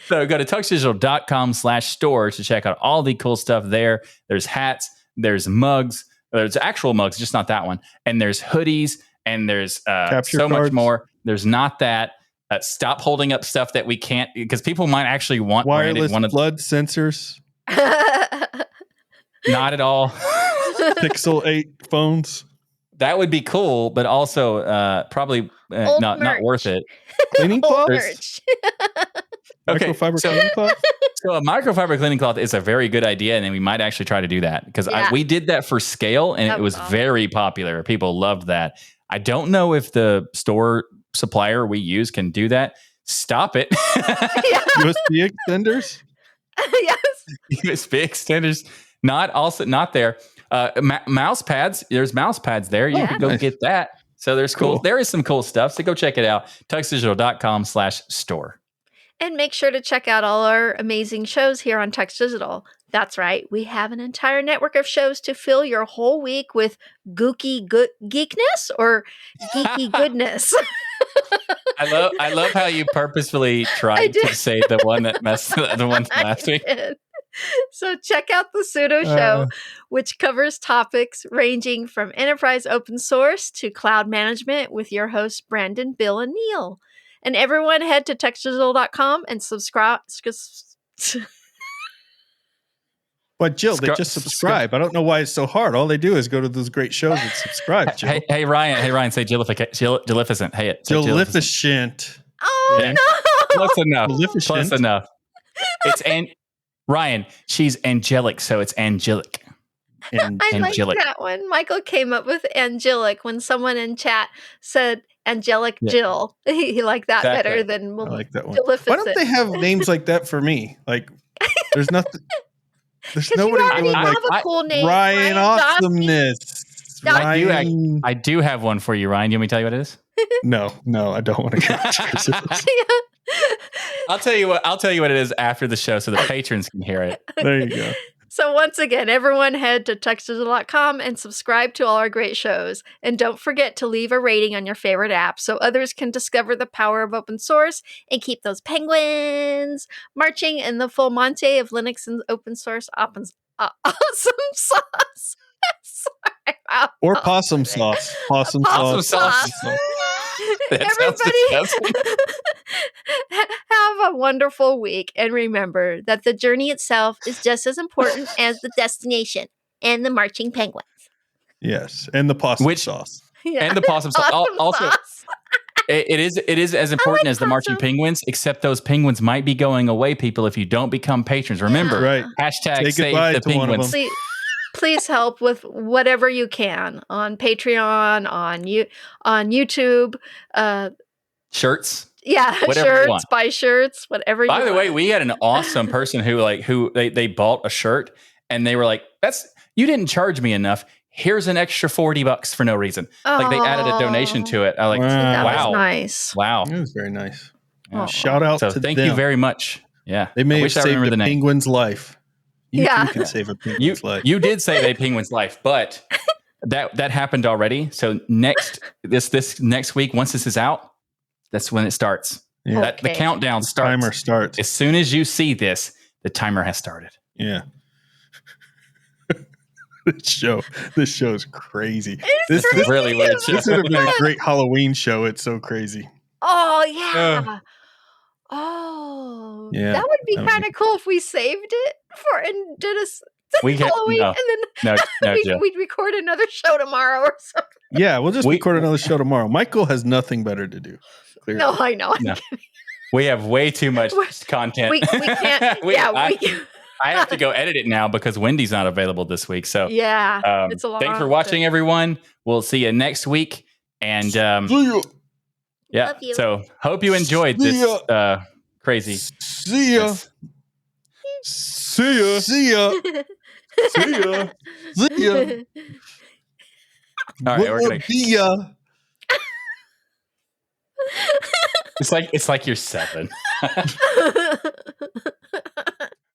[SPEAKER 2] So go to tuxdigital.com/store to check out all the cool stuff there. There's hats, there's mugs, there's actual mugs, just not that one. And there's hoodies, and there's so much more. There's not that. Stop holding up stuff that we can't, because people might actually want
[SPEAKER 3] wireless blood sensors.
[SPEAKER 2] Not at all.
[SPEAKER 3] Pixel 8 phones.
[SPEAKER 2] That would be cool, but also probably not worth it.
[SPEAKER 3] Cleaning cloths? Microfiber cleaning cloth?
[SPEAKER 2] So a microfiber cleaning cloth is a very good idea, and then we might actually try to do that, because we did that for scale, and it was very popular. People loved that. I don't know if the store supplier we use can do that. Stop it.
[SPEAKER 3] USB extenders?
[SPEAKER 1] Yes.
[SPEAKER 2] USB extenders. Not there. Mouse pads. There's mouse pads there. You can go get that. So there's cool. There is some cool stuff. So go check it out. tuxdigital.com/store.
[SPEAKER 1] And make sure to check out all our amazing shows here on Tux Digital. That's right. We have an entire network of shows to fill your whole week with geekness or geeky goodness.
[SPEAKER 2] I love how you purposefully tried to say the one that messed the one last week.
[SPEAKER 1] So check out the Pseudo Show, which covers topics ranging from enterprise open source to cloud management with your hosts Brandon, Bill, and Neil. And everyone head to tuxdigital.com and subscribe.
[SPEAKER 3] But Jill, they just subscribe. I don't know why it's so hard. All they do is go to those great shows and subscribe. Jill.
[SPEAKER 2] Hey Ryan, say Jillificent. Hey,
[SPEAKER 3] Jillificent.
[SPEAKER 1] Oh
[SPEAKER 2] no! Close enough. It's Ryan. She's angelic, so it's angelic.
[SPEAKER 1] I like that one. Michael came up with angelic when someone in chat said angelic Jill. He liked that better than
[SPEAKER 3] I like that one. Why don't they have names like that for me? Like, there's nothing. There's nobody doing like
[SPEAKER 1] a cool name,
[SPEAKER 3] Ryan Awesomeness. Ryan.
[SPEAKER 2] I do have one for you, Ryan. Do you want me to tell you what it is?
[SPEAKER 3] No, I don't want to get specifics.
[SPEAKER 2] I'll tell you what it is after the show, so the patrons can hear it.
[SPEAKER 3] There you go.
[SPEAKER 1] So once again, everyone head to tuxdigital.com and subscribe to all our great shows. And don't forget to leave a rating on your favorite app so others can discover the power of open source and keep those penguins marching in the full Monte of Linux and open source awesome sauce. Sorry.
[SPEAKER 3] Or possum sauce. Possum sauce.
[SPEAKER 1] Everybody have a wonderful week, and remember that the journey itself is just as important as the destination and the marching penguins.
[SPEAKER 3] Yes, and the possum sauce.
[SPEAKER 1] Yeah.
[SPEAKER 2] And the possum sauce. Also, it is as important as the marching penguins, except those penguins might be going away, people, if you don't become patrons. Remember, hashtag save the penguins.
[SPEAKER 1] please help with whatever you can on Patreon, on YouTube.
[SPEAKER 2] Shirts.
[SPEAKER 1] Yeah,
[SPEAKER 2] Whatever you
[SPEAKER 1] shirts,
[SPEAKER 2] want.
[SPEAKER 1] buy shirts, whatever you
[SPEAKER 2] By
[SPEAKER 1] want.
[SPEAKER 2] the way, we had an awesome person who they bought a shirt and they were like, you didn't charge me enough. Here's an extra $40 for no reason. Like they added a donation to it. I like,
[SPEAKER 1] that
[SPEAKER 2] wow.
[SPEAKER 1] was nice.
[SPEAKER 2] Wow.
[SPEAKER 3] That was very nice.
[SPEAKER 2] Yeah.
[SPEAKER 3] Shout out
[SPEAKER 2] So
[SPEAKER 3] to
[SPEAKER 2] thank
[SPEAKER 3] them.
[SPEAKER 2] you very much. Yeah.
[SPEAKER 3] They may
[SPEAKER 2] I
[SPEAKER 3] have
[SPEAKER 2] wish I
[SPEAKER 3] saved
[SPEAKER 2] remembered
[SPEAKER 3] a
[SPEAKER 2] the name.
[SPEAKER 3] penguin's life. You
[SPEAKER 1] Yeah.
[SPEAKER 3] too can save a penguin's life.
[SPEAKER 2] You did save a penguin's life, but that happened already. So this next week, once this is out, that's when it starts.
[SPEAKER 3] Yeah.
[SPEAKER 2] The countdown starts.
[SPEAKER 3] Timer starts.
[SPEAKER 2] As soon as you see this, the timer has started.
[SPEAKER 3] Yeah. This show is crazy.
[SPEAKER 1] It's
[SPEAKER 2] This is really weird.
[SPEAKER 3] This would have been a great Halloween show. It's so crazy.
[SPEAKER 1] Oh yeah. Oh,
[SPEAKER 3] Yeah,
[SPEAKER 1] that would be
[SPEAKER 3] that would
[SPEAKER 1] kind of cool if we saved it and did a
[SPEAKER 2] We get-
[SPEAKER 1] Halloween,
[SPEAKER 2] no.
[SPEAKER 1] and then
[SPEAKER 2] No, Jill.
[SPEAKER 1] we'd record another show tomorrow or something.
[SPEAKER 3] Yeah, we'll just record another show tomorrow. Michael has nothing better to do. Clearly.
[SPEAKER 1] No, I know.
[SPEAKER 2] No. We have way too much content.
[SPEAKER 1] We can't.
[SPEAKER 2] I have to go edit it now because Wendy's not available this week. So
[SPEAKER 1] yeah, it's a lot.
[SPEAKER 2] thanks for watching, everyone. We'll see you next week. And yeah,
[SPEAKER 1] Love you.
[SPEAKER 2] so hope you enjoyed this crazy.
[SPEAKER 3] See ya. See ya. See ya. See ya. See ya.
[SPEAKER 2] All right, we're gonna
[SPEAKER 3] be ya.
[SPEAKER 2] It's like you're 7.